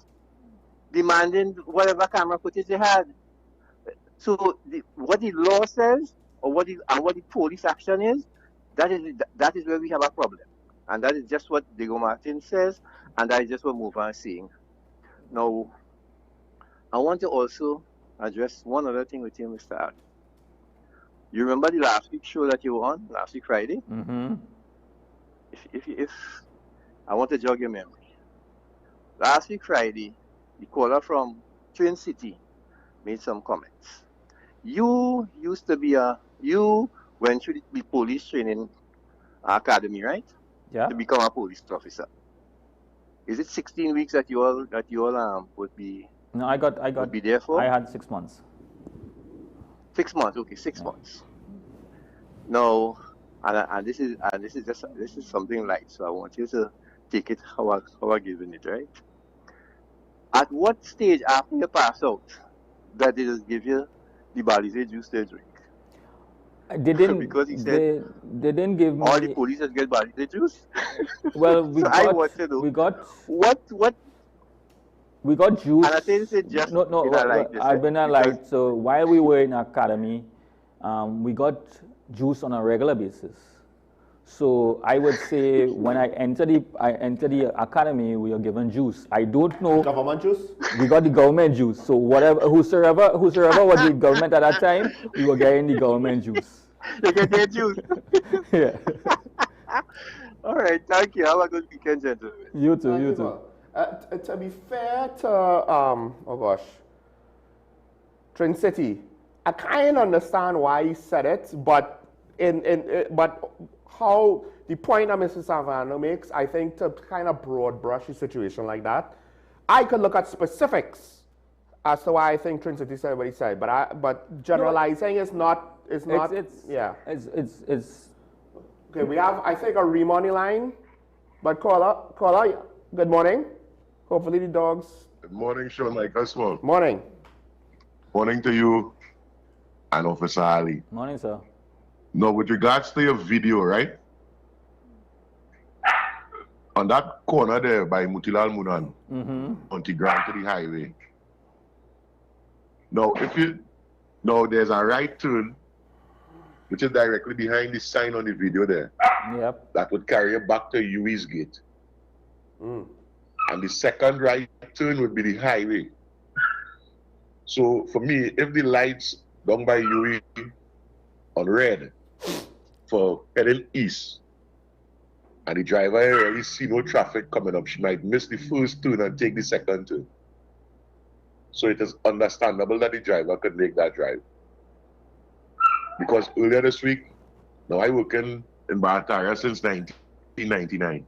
demanding whatever camera footage they had. So what the law says, or what the police action is, that is where we have a problem. And that is just what Diego Martin says, and that is just what Mova is saying. Now, I want to also address one other thing with you, Mr. Ad. You remember the last week show that you were on, last week Friday? Mm-hmm. If I want to jog your memory. Last week Friday, the caller from Twin City made some comments. You went through the police training academy, right? Yeah. To become a police officer. Is it 16 weeks that you all would be? No, I got. Would be there for? I had 6 months. 6 months, okay, 6 months. No, and this is something light. So I want you to take it how I given it, right? At what stage after you pass out that they just give you the Balize juice to drink? They didn't. Because he said they didn't give me. All the police just get Balize juice. Well, we so got. I want to know, we got. What? We got juice. And I think it's just no. I've been light. So while we were in academy, we got juice on a regular basis. So I would say when I entered the academy, we were given juice. I don't know. Government juice? We got the government juice. So whosoever was the government at that time, we were getting the government juice. You get their juice. Yeah. All right. Thank you. Have a good weekend, gentlemen. You too. To be fair to Trin City, I kind of understand why he said it, but but how the point that Mr. Savano makes, I think, to kind of broad brush a situation like that, I could look at specifics as to why I think Trin City said what he said, but generalizing is not. It's okay. We have, I think, a Remo on the line, but caller, good morning. Hopefully the dogs. Good morning, Sean Michael Small. Morning. Morning to you and Officer Ali. Morning, sir. Now, with regards to your video, right? On that corner there by Mutilal Munan, on Tigran to the highway. Now, there's a right turn, which is directly behind the sign on the video there. Yep. That would carry you back to Ui's gate. And the second right turn would be the highway. So for me, if the lights down by Ui on red for heading east, and the driver really see no traffic coming up, she might miss the first turn and take the second turn. So it is understandable that the driver could make that drive. Because earlier this week, now I work in Barataria since 1999.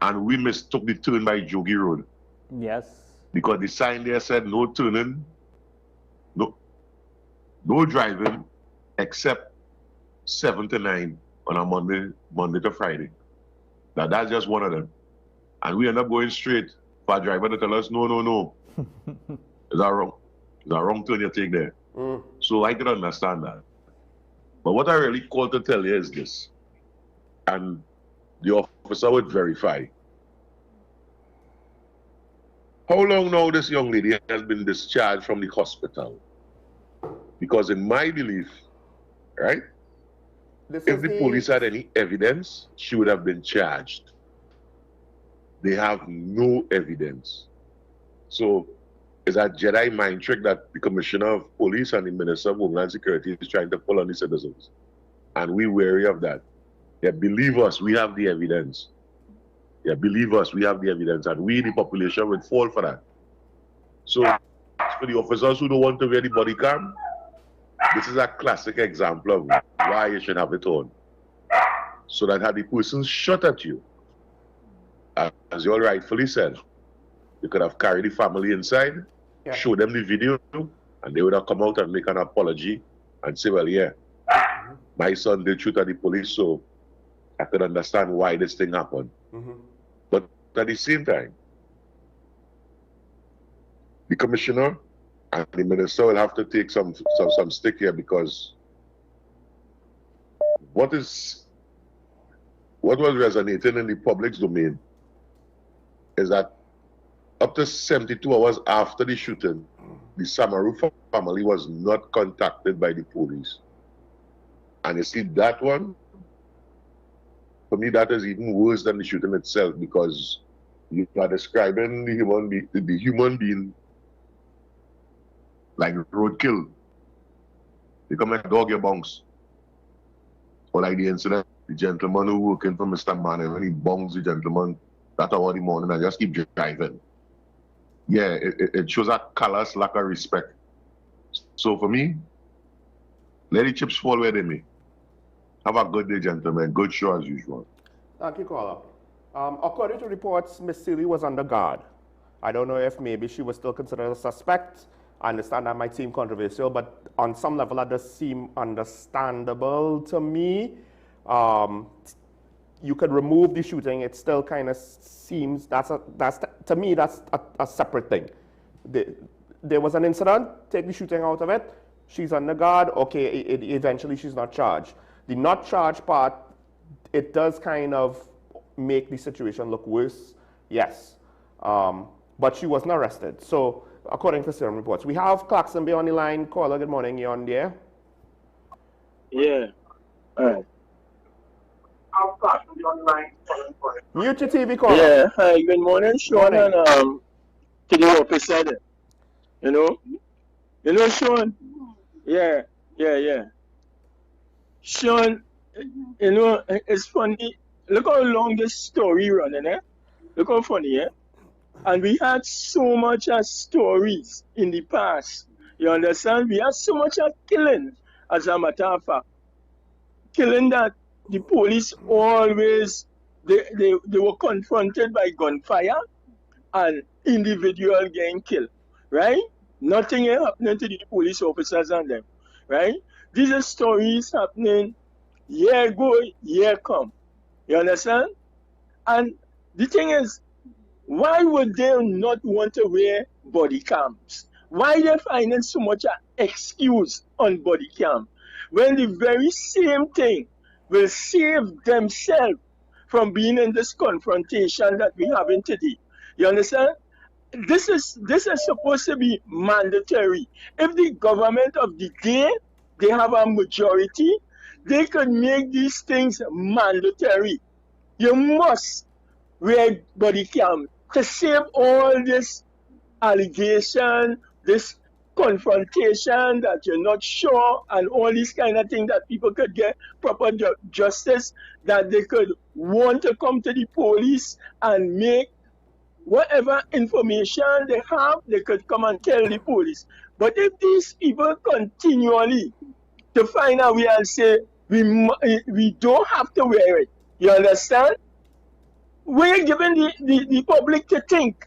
And we mistook the turn by Jogi Road. Yes. Because the sign there said no turning, no driving, except 7 to 9 on a Monday to Friday. Now that's just one of them. And we end up going straight for a driver to tell us, no. Is that wrong? Is that wrong turn you take there? So I can understand that. But what I really called to tell you is this. And the officer would verify. How long now this young lady has been discharged from the hospital? Because in my belief, right, if the police had any evidence, she would have been charged. They have no evidence. So it's a Jedi mind trick that the Commissioner of Police and the Minister of Homeland Security is trying to pull on the citizens. And we're wary of that. Yeah, believe us, we have the evidence. Yeah, believe us, we have the evidence. And we, the population, would fall for that. So for the officers who don't want to wear the body cam, this is a classic example of why you should have it on. So that had the person shot at you, as you all rightfully said, you could have carried the family inside, show them the video, and they would have come out and make an apology and say, well, yeah, my son did shoot at the police, so I could understand why this thing happened. But at the same time, the commissioner and the minister will have to take some stick here, because what was resonating in the public's domain is that up to 72 hours after the shooting, the Samaru family was not contacted by the police. And you see that one, for me, that is even worse than the shooting itself, because you are describing the human being like roadkill. They come like dog your bounce. Or like the incident, the gentleman who working for Mr. Mann, when he bongs the gentleman that hour in the morning and just keep driving. Yeah, it shows a callous lack of respect. So for me, let the chips fall where they may. Have a good day, gentlemen. Good show as usual. Thank you, caller. According to reports, Miss Seeley was under guard. I don't know if maybe she was still considered a suspect. I understand that might seem controversial, but on some level that does seem understandable to me. you could remove the shooting, it still kind of seems to me that's a separate thing. There was an incident, take the shooting out of it, she's under guard, okay, eventually she's not charged. The not charged part, it does kind of make the situation look worse, yes. But she wasn't arrested. So according to certain reports, we have Clarkson Bay on the line. Caller, good morning, you're on there. Yeah, all right. Mute your TV, caller. Yeah, hi, good morning, Sean, Morning. and to the officer there. You know, Sean. Yeah. Sean, it's funny. Look how long this story running, eh? Look how funny, eh? And we had so much as stories in the past. You understand? We had so much as killing, as a matter of fact. Killing that the police always, they were confronted by gunfire and individual getting killed, right? Nothing happening to the police officers and them, right? These are stories happening year go, year come. You understand? And the thing is, why would they not want to wear body cams? Why they finding so much excuse on body cam when the very same thing will save themselves from being in this confrontation that we have in today? You understand? This is supposed to be mandatory. If the government of the day, they have a majority, they could make these things mandatory. You must wear body cam to save all this allegation, this confrontation that you're not sure, and all these kind of things that people could get proper justice, that they could want to come to the police and make whatever information they have, they could come and tell the police. But if these people continually to find a way and say, we don't have to wear it, you understand? We're giving the public to think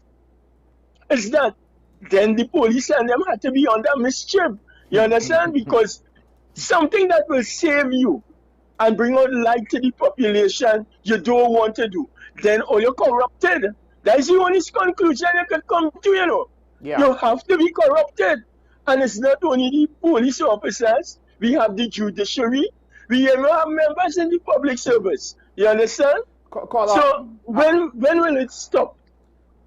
is that then the police and them had to be under mischief. You understand? Because something that will save you and bring out light to the population, you don't want to do. Then all you're corrupted. That's the only conclusion you can come to, you know. Yeah. You have to be corrupted. And it's not only the police officers, we have the judiciary, we even have members in the public service. You understand? So when will it stop?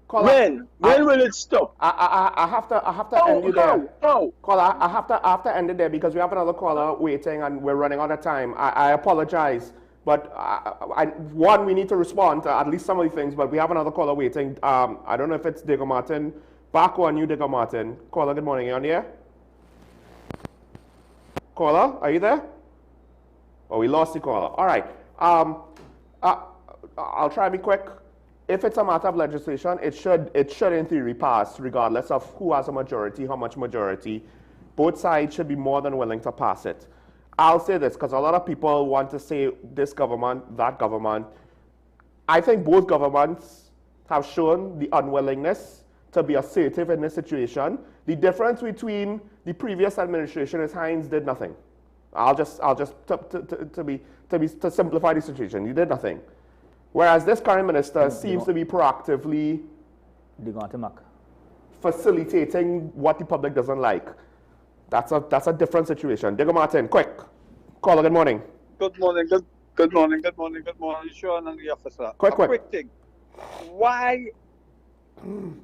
When will it stop? I have to end you there. Caller, I have to end it there because we have another caller waiting and we're running out of time. I apologize, but one, we need to respond to at least some of the things, but we have another caller waiting. I don't know if it's Digger Martin. Back on you, Digger Martin. Caller, good morning. You on here? Caller, are you there? Oh, we lost the caller. All right. I'll try to be quick. If it's a matter of legislation, it should in theory pass regardless of who has a majority, how much majority. Both sides should be more than willing to pass it. I'll say this because a lot of people want to say this government, that government. I think both governments have shown the unwillingness to be assertive in this situation. The difference between the previous administration is Hines did nothing. I'll just to simplify the situation, he did nothing. Whereas this current minister seems to be proactively facilitating what the public doesn't like. That's a different situation. Digger Martin, quick. Caller, good morning. Good morning, Sean and the officer. Quick thing. Why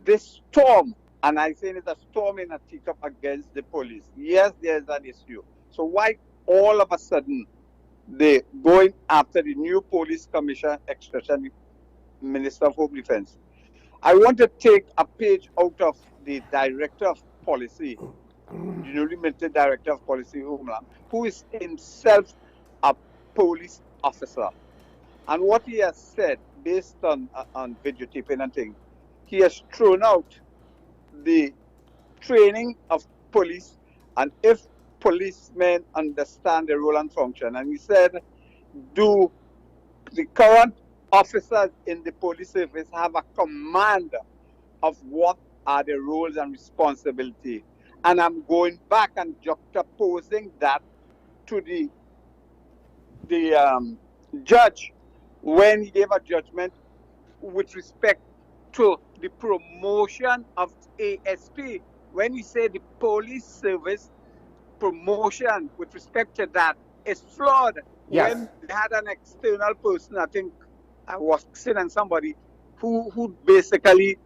this storm, and I say it's a storm in a teacup against the police? Yes, there's an issue. So why all of a sudden they going after the new police commissioner, expression Minister of Home Defense? I want to take a page out of the Director of Policy, the newly minted Director of Policy, Homeland, who is himself a police officer. And what he has said, based on videotaping and things, he has thrown out the training of police and if policemen understand the role and function. And he said, do the current officers in the police service have a command of what are the roles and responsibility? And I'm going back and juxtaposing that to the judge when he gave a judgment with respect to the promotion of ASP. When he said the police service promotion with respect to that is flawed. Yes. When they had an external person, I think I was and somebody who basically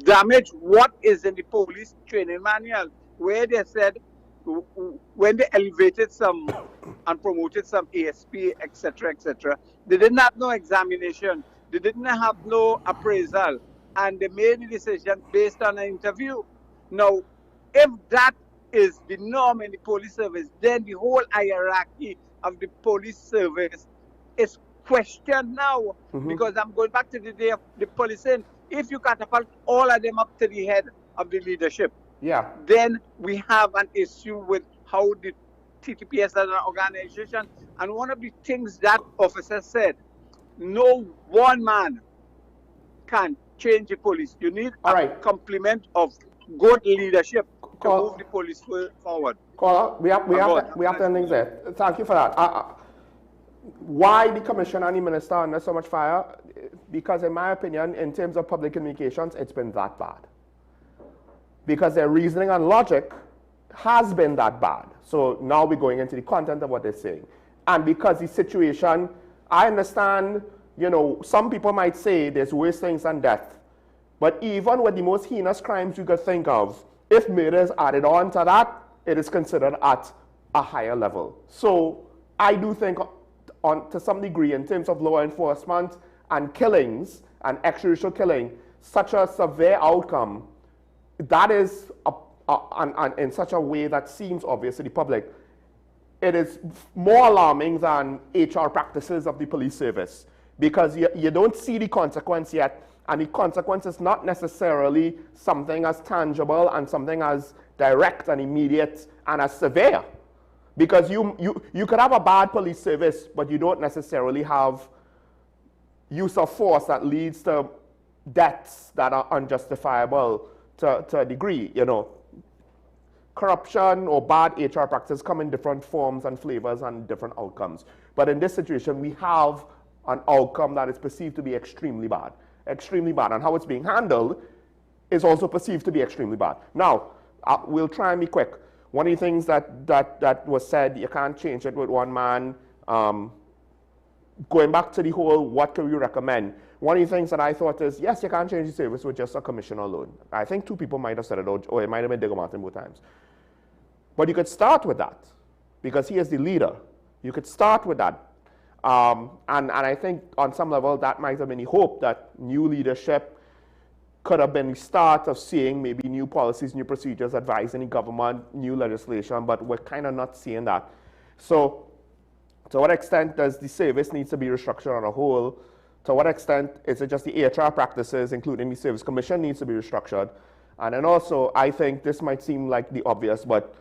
damaged what is in the police training manual, where they said when they elevated some and promoted some ASP, etc., they didn't have no examination, they didn't have no appraisal, and they made the decision based on an interview. Now, if that is the norm in the police service, then the whole hierarchy of the police service is questioned now. Because I'm going back to the day of the policing. If you catapult all of them up to the head of the leadership, then we have an issue with how the TTPS as an organization. And one of the things that officer said, no one man can change the police. You need a complement of good leadership to move the police forward. Caller, we have to end things there. Thank you for that. Why the commissioner and the minister are under so much fire? Because in my opinion, in terms of public communications, it's been that bad. Because their reasoning and logic has been that bad. So now we're going into the content of what they're saying. And because the situation, I understand, you know, some people might say there's worse things than death. But even with the most heinous crimes you could think of, if murder is added on to that, it is considered at a higher level. So I do think to some degree in terms of law enforcement and killings and extrajudicial killing, such a severe outcome, that is in such a way that seems obvious to the public, it is more alarming than HR practices of the police service, because you don't see the consequence yet, and the consequence is not necessarily something as tangible and something as direct and immediate and as severe. Because you could have a bad police service, but you don't necessarily have use of force that leads to deaths that are unjustifiable to a degree, you know. Corruption or bad HR practices come in different forms and flavors and different outcomes. But in this situation, we have an outcome that is perceived to be extremely bad. Extremely bad. And how it's being handled is also perceived to be extremely bad. Now, we'll try and be quick. One of the things that was said, you can't change it with one man. Going back to the whole, what can we recommend? One of the things that I thought is, yes, you can't change the service with just a commissioner alone. I think two people might have said it, or it might have been Digger Martin both times. But you could start with that, because he is the leader. You could start with that. And I think on some level that might have been the hope that new leadership could have been the start of seeing maybe new policies, new procedures, advising the government, new legislation, but we're kind of not seeing that. So to what extent does the service need to be restructured on a whole? To what extent is it just the HR practices, including the service commission, needs to be restructured? And then also, I think this might seem like the obvious, but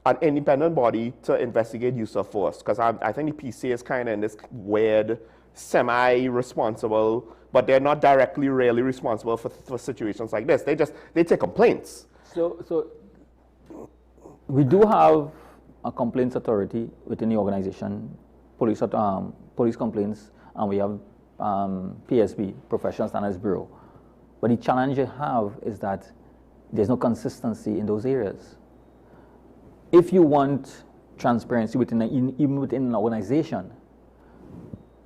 an independent body to investigate use of force, because I think the PCA is kind of in this weird, semi-responsible, but they're not directly really responsible for situations like this. They take complaints. So we do have a complaints authority within the organization, police complaints, and we have PSB, Professional Standards Bureau. But the challenge you have is that there's no consistency in those areas. If you want transparency even within an organization,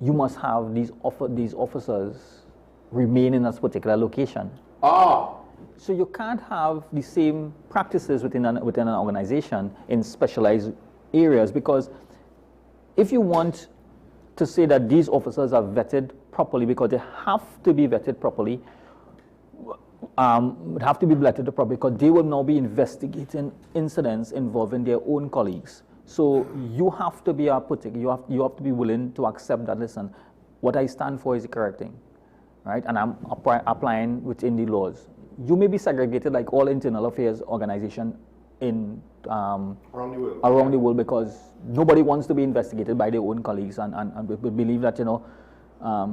you must have these officers remain in a particular location. So you can't have the same practices within an organization in specialized areas, because if you want to say that these officers are vetted properly, because they have to be vetted properly, because they will now be investigating incidents involving their own colleagues. So you have to be you have to be willing to accept that, listen, what I stand for is the correct thing, right? And I'm applying within the laws. You may be segregated like all internal affairs organization in around the world, because nobody wants to be investigated by their own colleagues and believe that, you know,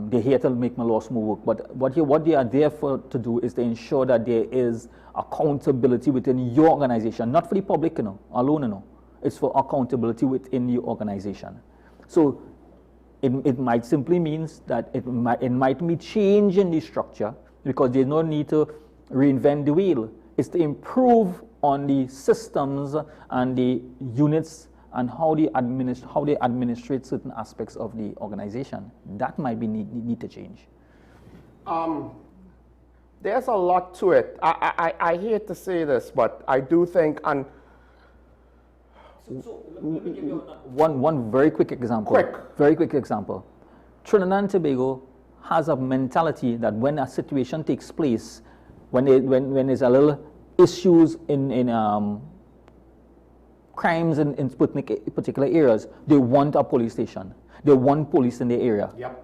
they're here to make my law smooth work. But what they are there to do is to ensure that there is accountability within your organization, not for the public, you know, alone, you know. It's for accountability within your organization. So It might simply means that it might be change in the structure because there's no need to reinvent the wheel. It's to improve on the systems and the units and how they administrate certain aspects of the organization. That might be need to change. There's a lot to it. I hate to say this, but I do think, and one very quick example. Very quick example. Trinidad and Tobago has a mentality that when a situation takes place, when there's a little issues in crimes in particular areas, they want a police station. They want police in the area. Yep.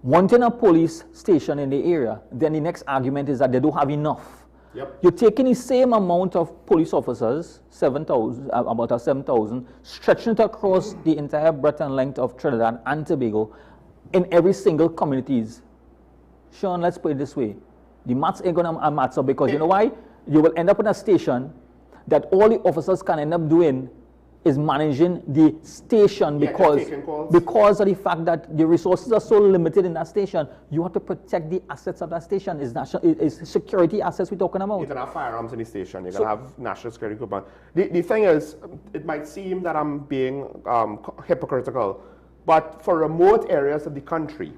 Wanting a police station in the area, then the next argument is that they don't have enough. Yep. You're taking the same amount of police officers, 7,000, about 7,000, stretching it across the entire breadth and length of Trinidad and Tobago in every single communities. Sean, let's put it this way. The maths ain't going to match up because you know why? You will end up in a station that all the officers can end up doing is managing the station because of the fact that the resources are so limited in that station. You have to protect the assets of that station. It's security assets we're talking about. You can have firearms in the station. You can have national security equipment. The thing is, it might seem that I'm being hypocritical, but for remote areas of the country,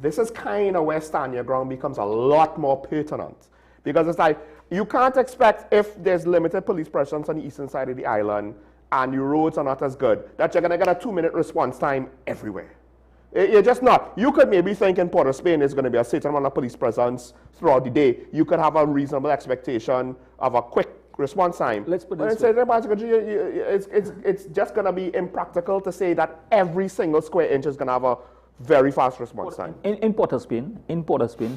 this is kind of where stand your ground becomes a lot more pertinent. Because it's like, you can't expect if there's limited police presence on the eastern side of the island and the roads are not as good, that you're going to get a 2-minute response time everywhere. You're just not. You could maybe think in Port of Spain there's going to be a certain amount of police presence throughout the day. You could have a reasonable expectation of a quick response time. Let's put this it's just going to be impractical to say that every single square inch is going to have a very fast response time. In Port of Spain,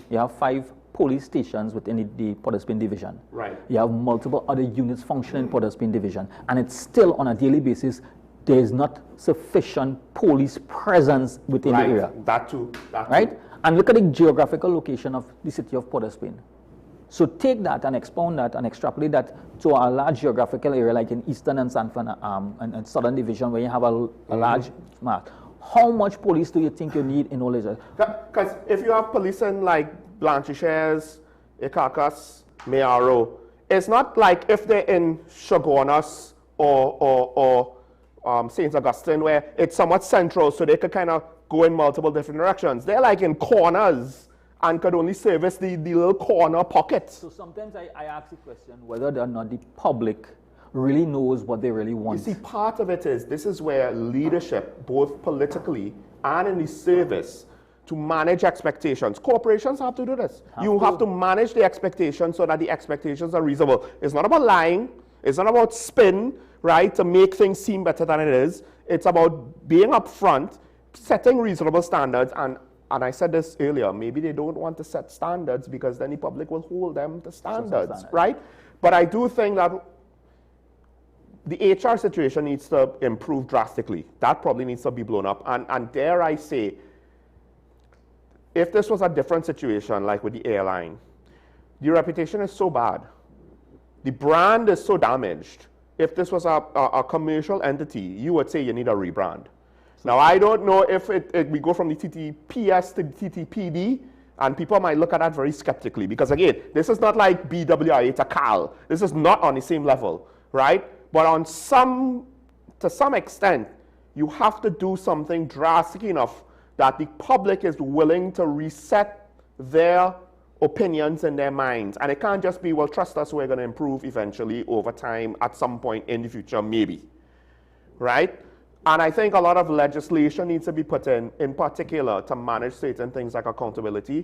you have 5 police stations within the Port of Spain division. Right. You have multiple other units functioning in Port of Spain division, and it's still on a daily basis. There is not sufficient police presence within the area. That too. Right. And look at the geographical location of the city of Port of Spain. So take that and expound that and extrapolate that to a large geographical area like in Eastern and and Southern Division where you have a large mass. How much police do you think you need in all these? Because if you have police in like Blanchisseuse, Icacos, Mayaro, it's not like if they're in Chaguanas or St. Augustine where it's somewhat central so they could kind of go in multiple different directions. They're like in corners and could only service the little corner pockets. So sometimes I ask the question whether or not the public really knows what they really want. You see, part of it is, this is where leadership, both politically and in the service, to manage expectations. Corporations have to do this. You have to manage the expectations so that the expectations are reasonable. It's not about lying. It's not about spin, right, to make things seem better than it is. It's about being upfront, setting reasonable standards, and I said this earlier, maybe they don't want to set standards because then the public will hold them to standards, right? But I do think that the HR situation needs to improve drastically. That probably needs to be blown up. And dare I say, if this was a different situation, like with the airline, the reputation is so bad. The brand is so damaged. If this was a commercial entity, you would say you need a rebrand. Now, I don't know if we go from the TTPS to the TTPD, and people might look at that very skeptically. Because again, this is not like BWI to CAL. This is not on the same level, right? But to some extent, you have to do something drastic enough that the public is willing to reset their opinions in their minds. And it can't just be, well, trust us, we're going to improve eventually over time at some point in the future, maybe. Right? And I think a lot of legislation needs to be put in particular, to manage certain things like accountability,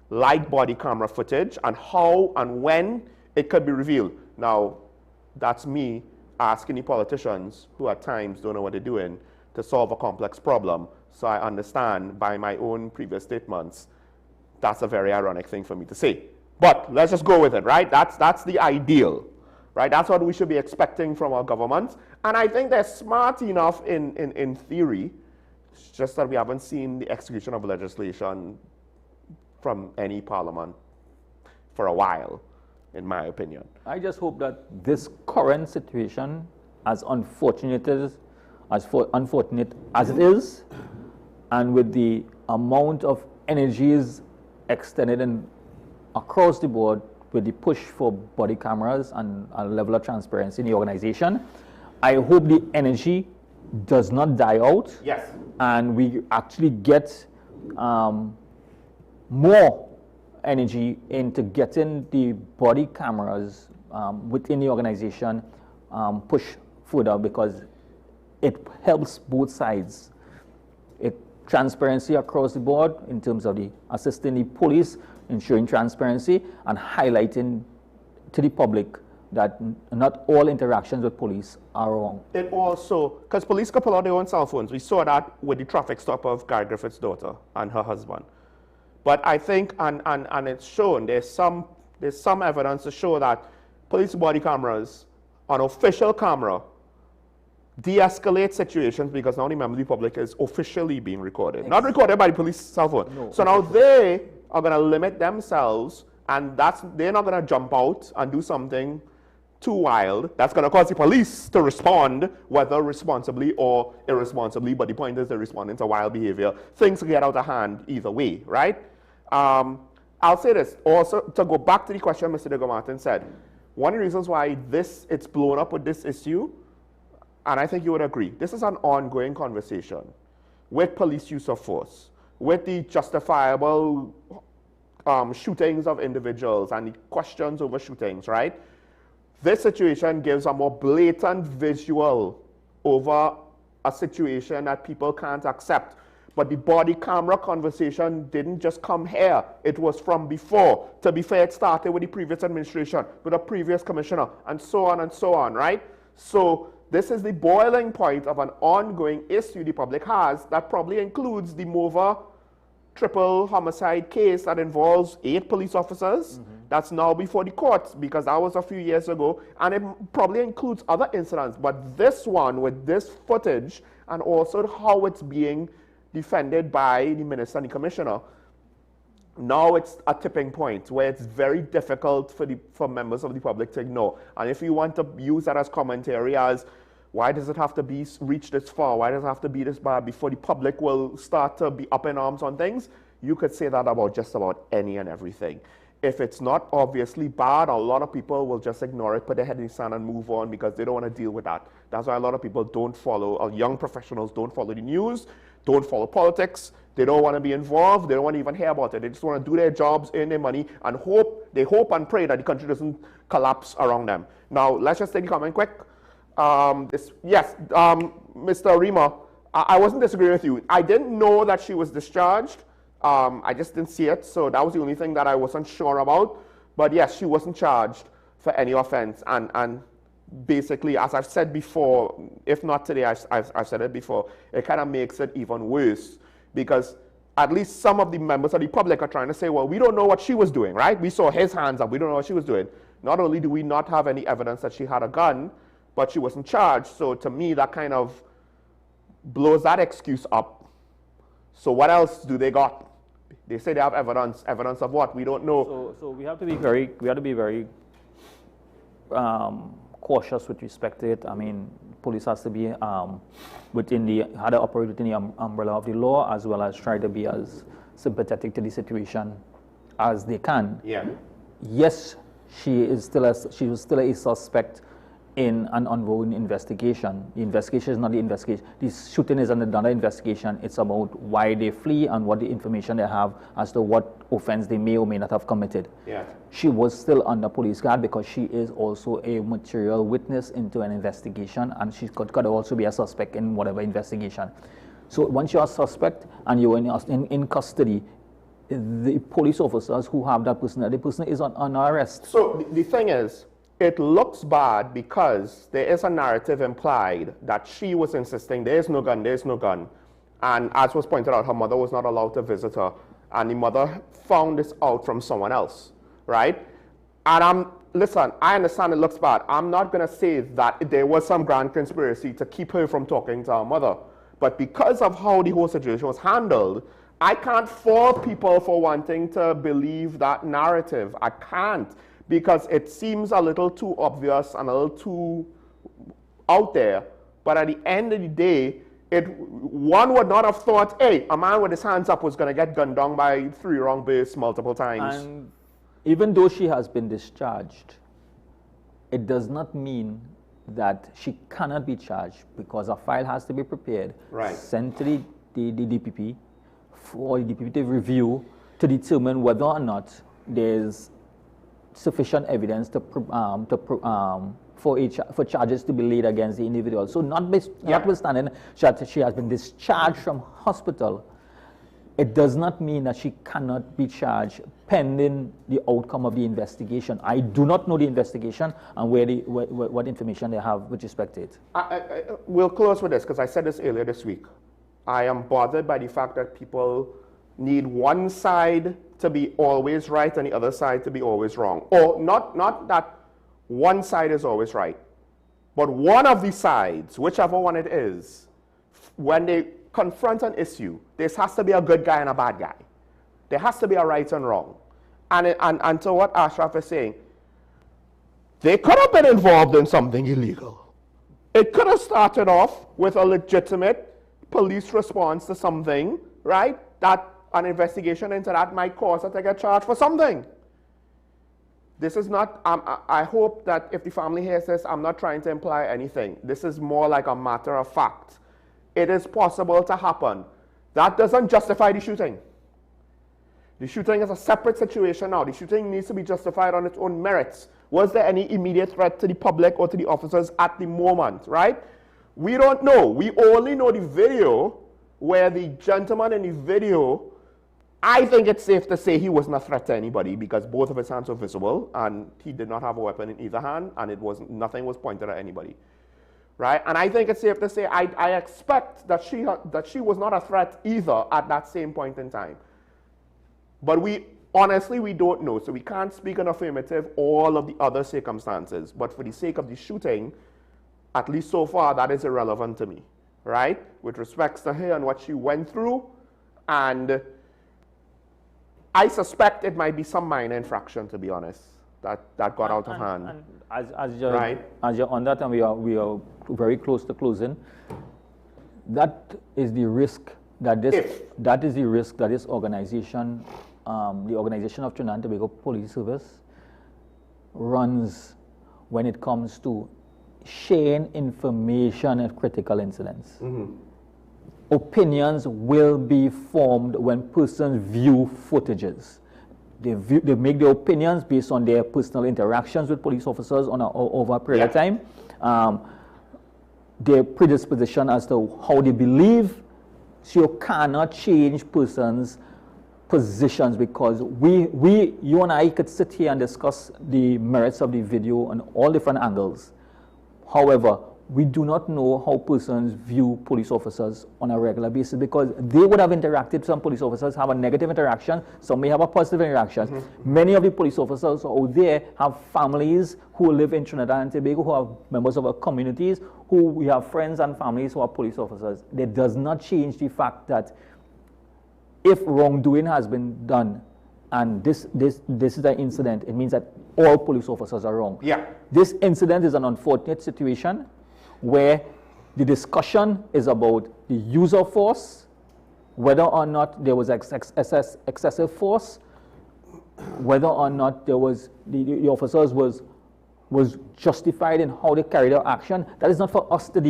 like body camera footage, and how and when it could be revealed. Now, that's me asking the politicians, who at times don't know what they're doing, to solve a complex problem. So I understand by my own previous statements, that's a very ironic thing for me to say. But let's just go with it, right? That's the ideal, right? That's what we should be expecting from our governments. And I think they're smart enough in theory. It's just that we haven't seen the execution of legislation from any parliament for a while, in my opinion. I just hope that this current situation, as unfortunate as unfortunate as it is, and with the amount of energies extended across the board with the push for body cameras and a level of transparency in the organization, I hope the energy does not die out. Yes. And we actually get more energy into getting the body cameras within the organization push further, because it helps both sides. Transparency across the board in terms of the assisting the police, ensuring transparency, and highlighting to the public that not all interactions with police are wrong. It also, because police could pull out their own cell phones. We saw that with the traffic stop of Guy Griffith's daughter and her husband. But I think, and it's shown, there's some evidence to show that police body cameras, on official camera, de-escalate situations, because now the member of the public is officially being recorded. Exactly. Not recorded by the police cell phone. No, so now they are going to limit themselves, and they're not going to jump out and do something too wild. That's going to cause the police to respond, whether responsibly or irresponsibly, but the point is they're responding to wild behavior. Things get out of hand either way, right? I'll say this, also, to go back to the question Mr. Digger Martin said, one of the reasons why it's blown up with this issue, and I think you would agree, this is an ongoing conversation with police use of force, with the justifiable shootings of individuals and the questions over shootings, right? This situation gives a more blatant visual over a situation that people can't accept. But the body camera conversation didn't just come here. It was from before. To be fair, it started with the previous administration, with a previous commissioner, and so on, right? So this is the boiling point of an ongoing issue the public has that probably includes the Mova triple homicide case that involves 8 police officers. That's now before the courts, because that was a few years ago, and it probably includes other incidents. But this one, with this footage, and also how it's being defended by the minister and the commissioner, now it's a tipping point where it's very difficult for members of the public to ignore. And if you want to use that as commentary as, why does it have to be reach this far? Why does it have to be this bad before the public will start to be up in arms on things? You could say that about just about any and everything. If it's not obviously bad, a lot of people will just ignore it, put their head in the sand and move on, because they don't want to deal with that. That's why a lot of people don't follow, or young professionals don't follow the news, don't follow politics. They don't want to be involved. They don't want to even hear about it. They just want to do their jobs, earn their money, and they hope and pray that the country doesn't collapse around them. Now, let's just take the comment quick. Mr. Rima, I wasn't disagreeing with you. I didn't know that she was discharged. I just didn't see it, so that was the only thing that I wasn't sure about. But yes, she wasn't charged for any offense. And basically, as I've said before, if not today, I've said it before, it kind of makes it even worse, because at least some of the members of the public are trying to say, well, we don't know what she was doing, right? We saw his hands up. We don't know what she was doing. Not only do we not have any evidence that she had a gun, but she wasn't charged. So to me, that kind of blows that excuse up. So what else do they got? They say they have evidence. Evidence of what? We don't know. So we have to be very cautious with respect to it. I mean, police has to be how to operate within the umbrella of the law, as well as try to be as sympathetic to the situation as they can. Yeah. Yes, she was still a suspect in an ongoing investigation. The investigation is not the investigation. The shooting is another investigation. It's about why they flee and what the information they have as to what offense they may or may not have committed. Yeah. She was still under police guard because she is also a material witness into an investigation, and she could also be a suspect in whatever investigation. So once you're a suspect and you're in custody, the police officers who have that person, the person is on arrest. So the thing is, it looks bad because there is a narrative implied that she was insisting there is no gun, there is no gun. And as was pointed out, her mother was not allowed to visit her. And the mother found this out from someone else, right? And listen, I understand it looks bad. I'm not going to say that there was some grand conspiracy to keep her from talking to her mother. But because of how the whole situation was handled, I can't fault people for wanting to believe that narrative. I can't. Because it seems a little too obvious and a little too out there. But at the end of the day, one would not have thought, hey, a man with his hands up was going to get gunned down by 3 wrong bursts multiple times. And even though she has been discharged, it does not mean that she cannot be charged, because a file has to be prepared, sent to the DPP for the DPP to review to determine whether or not there's sufficient evidence for charges to be laid against the individual. So notwithstanding that she has been discharged from hospital, it does not mean that she cannot be charged pending the outcome of the investigation. I do not know the investigation and what information they have with respect to it. We'll close with this, because I said this earlier this week. I am bothered by the fact that people need one side to be always right and the other side to be always wrong. Or not that one side is always right, but one of the sides, whichever one it is, when they confront an issue, there has to be a good guy and a bad guy. There has to be a right and wrong. And to what Ashraf is saying, they could have been involved in something illegal. It could have started off with a legitimate police response to something, right? That an investigation into that might cause her to get charged for something. This is not, I hope that if the family hears this, I'm not trying to imply anything. This is more like a matter of fact. It is possible to happen. That doesn't justify the shooting. The shooting is a separate situation now. The shooting needs to be justified on its own merits. Was there any immediate threat to the public or to the officers at the moment, right? We don't know. We only know the video where the gentleman in the video, I think it's safe to say he wasn't a threat to anybody, because both of his hands were visible and he did not have a weapon in either hand, and nothing was pointed at anybody, right? And I think it's safe to say I expect that she was not a threat either at that same point in time. But honestly, we don't know, so we can't speak in affirmative all of the other circumstances. But for the sake of the shooting, at least so far, that is irrelevant to me, right? With respects to her and what she went through, and I suspect it might be some minor infraction, to be honest, that got out of hand. And as you're on that, and we are very close to closing, that is the risk that this organization, the Organization of Trinidad and Tobago Police Service, runs when it comes to sharing information at critical incidents. Opinions will be formed when persons view footages. They make their opinions based on their personal interactions with police officers over a period of time. Their predisposition as to how they believe. So you cannot change persons' positions, because you and I could sit here and discuss the merits of the video on all different angles. However, we do not know how persons view police officers on a regular basis, because they would have interacted. Some police officers have a negative interaction, some may have a positive interaction. Many of the police officers out there have families who live in Trinidad and Tobago, who are members of our communities, who we have friends and families who are police officers. That does not change the fact that if wrongdoing has been done, and this is an incident, it means that all police officers are wrong. This incident is an unfortunate situation where the discussion is about the use of force, whether or not there was excessive force, whether or not there was the officers was justified in how they carried out action. That is not for us to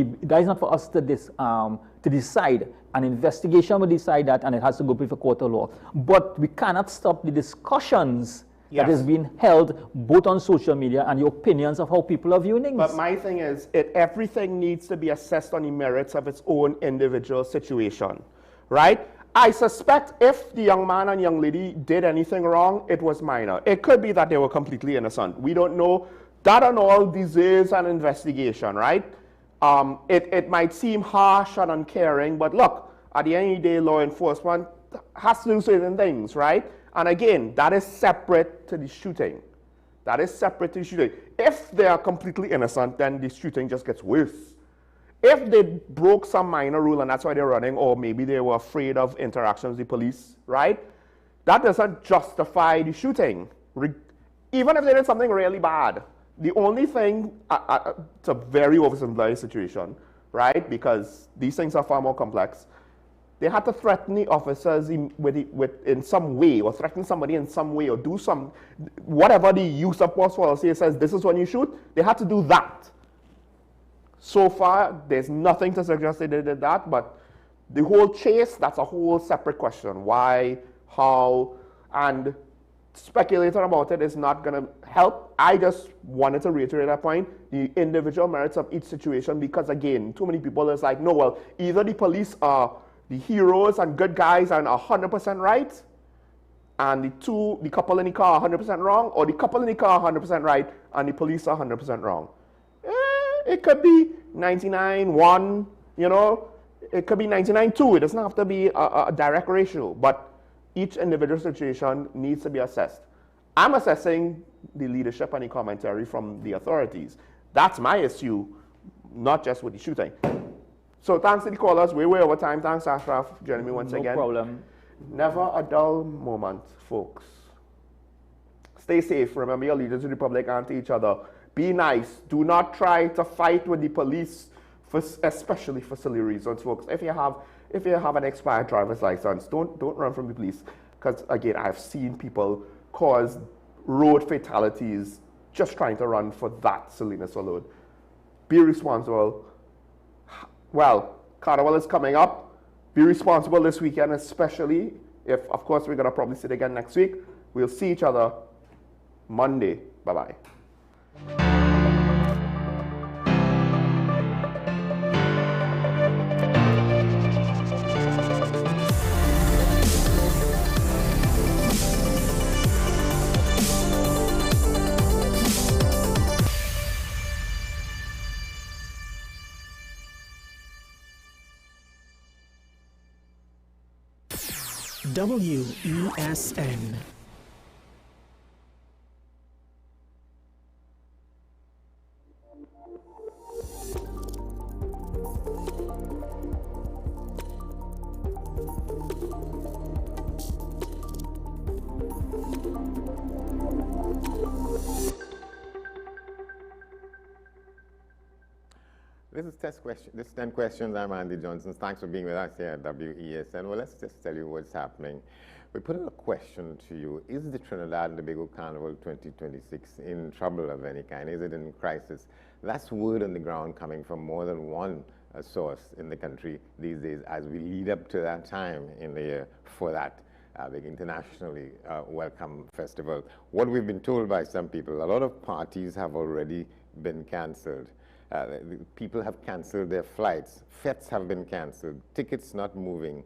decide. An investigation will decide that, and it has to go before court of law. But we cannot stop the discussions that is being held both on social media and the opinions of how people are viewing things. But my thing is, everything needs to be assessed on the merits of its own individual situation, right? I suspect if the young man and young lady did anything wrong, it was minor. It could be that they were completely innocent. We don't know. That and all deserves an investigation, right? It might seem harsh and uncaring, but look, at the end of the day, law enforcement has to do certain things, right? And again, that is separate to the shooting. That is separate to the shooting. If they are completely innocent, then the shooting just gets worse. If they broke some minor rule and that's why they're running, or maybe they were afraid of interactions with the police, right? That doesn't justify the shooting. Even if they did something really bad. The only thing, it's a very oversimplified situation, right? Because these things are far more complex. They had to threaten the officers in some way, or threaten somebody in some way, or do some, whatever the use of force policy says, this is when you shoot, they had to do that. So far, there's nothing to suggest they did that, but the whole chase, that's a whole separate question. Why, how, and speculating about it is not going to help. I just wanted to reiterate that point, the individual merits of each situation, because again, too many people is like, no, well, either the police are the heroes and good guys and 100% right, and the couple in the car are 100% wrong, or the couple in the car are 100% right, and the police are 100% wrong. It could be 99-1, you know, it could be 99-2. It doesn't have to be a direct ratio, but each individual situation needs to be assessed. I'm assessing the leadership and the commentary from the authorities. That's my issue, not just with the shooting. So thanks to the callers, way over time. Thanks, Ashraf, joining me once again. No problem. Never a dull moment, folks. Stay safe. Remember your allegiance to the public and to each other. Be nice. Do not try to fight with the police, especially for silly reasons, folks. If you have an expired driver's license, don't run from the police. Because again, I've seen people cause road fatalities just trying to run for that silliness alone. Be responsible. Well, Carnival is coming up. Be responsible this weekend, especially if, of course, we're going to probably sit again next week. We'll see each other Monday. Bye-bye. WESN. This is test question. This is 10 questions. I'm Andy Johnson. Thanks for being with us here at WESN. Well, let's just tell you what's happening. We put in a question to you. Is the Trinidad and Tobago Carnival 2026 in trouble of any kind? Is it in crisis? That's word on the ground coming from more than one source in the country these days as we lead up to that time in the year for that big internationally welcome festival. What we've been told by some people, a lot of parties have already been cancelled. People have cancelled their flights. Fetes have been cancelled. Tickets not moving.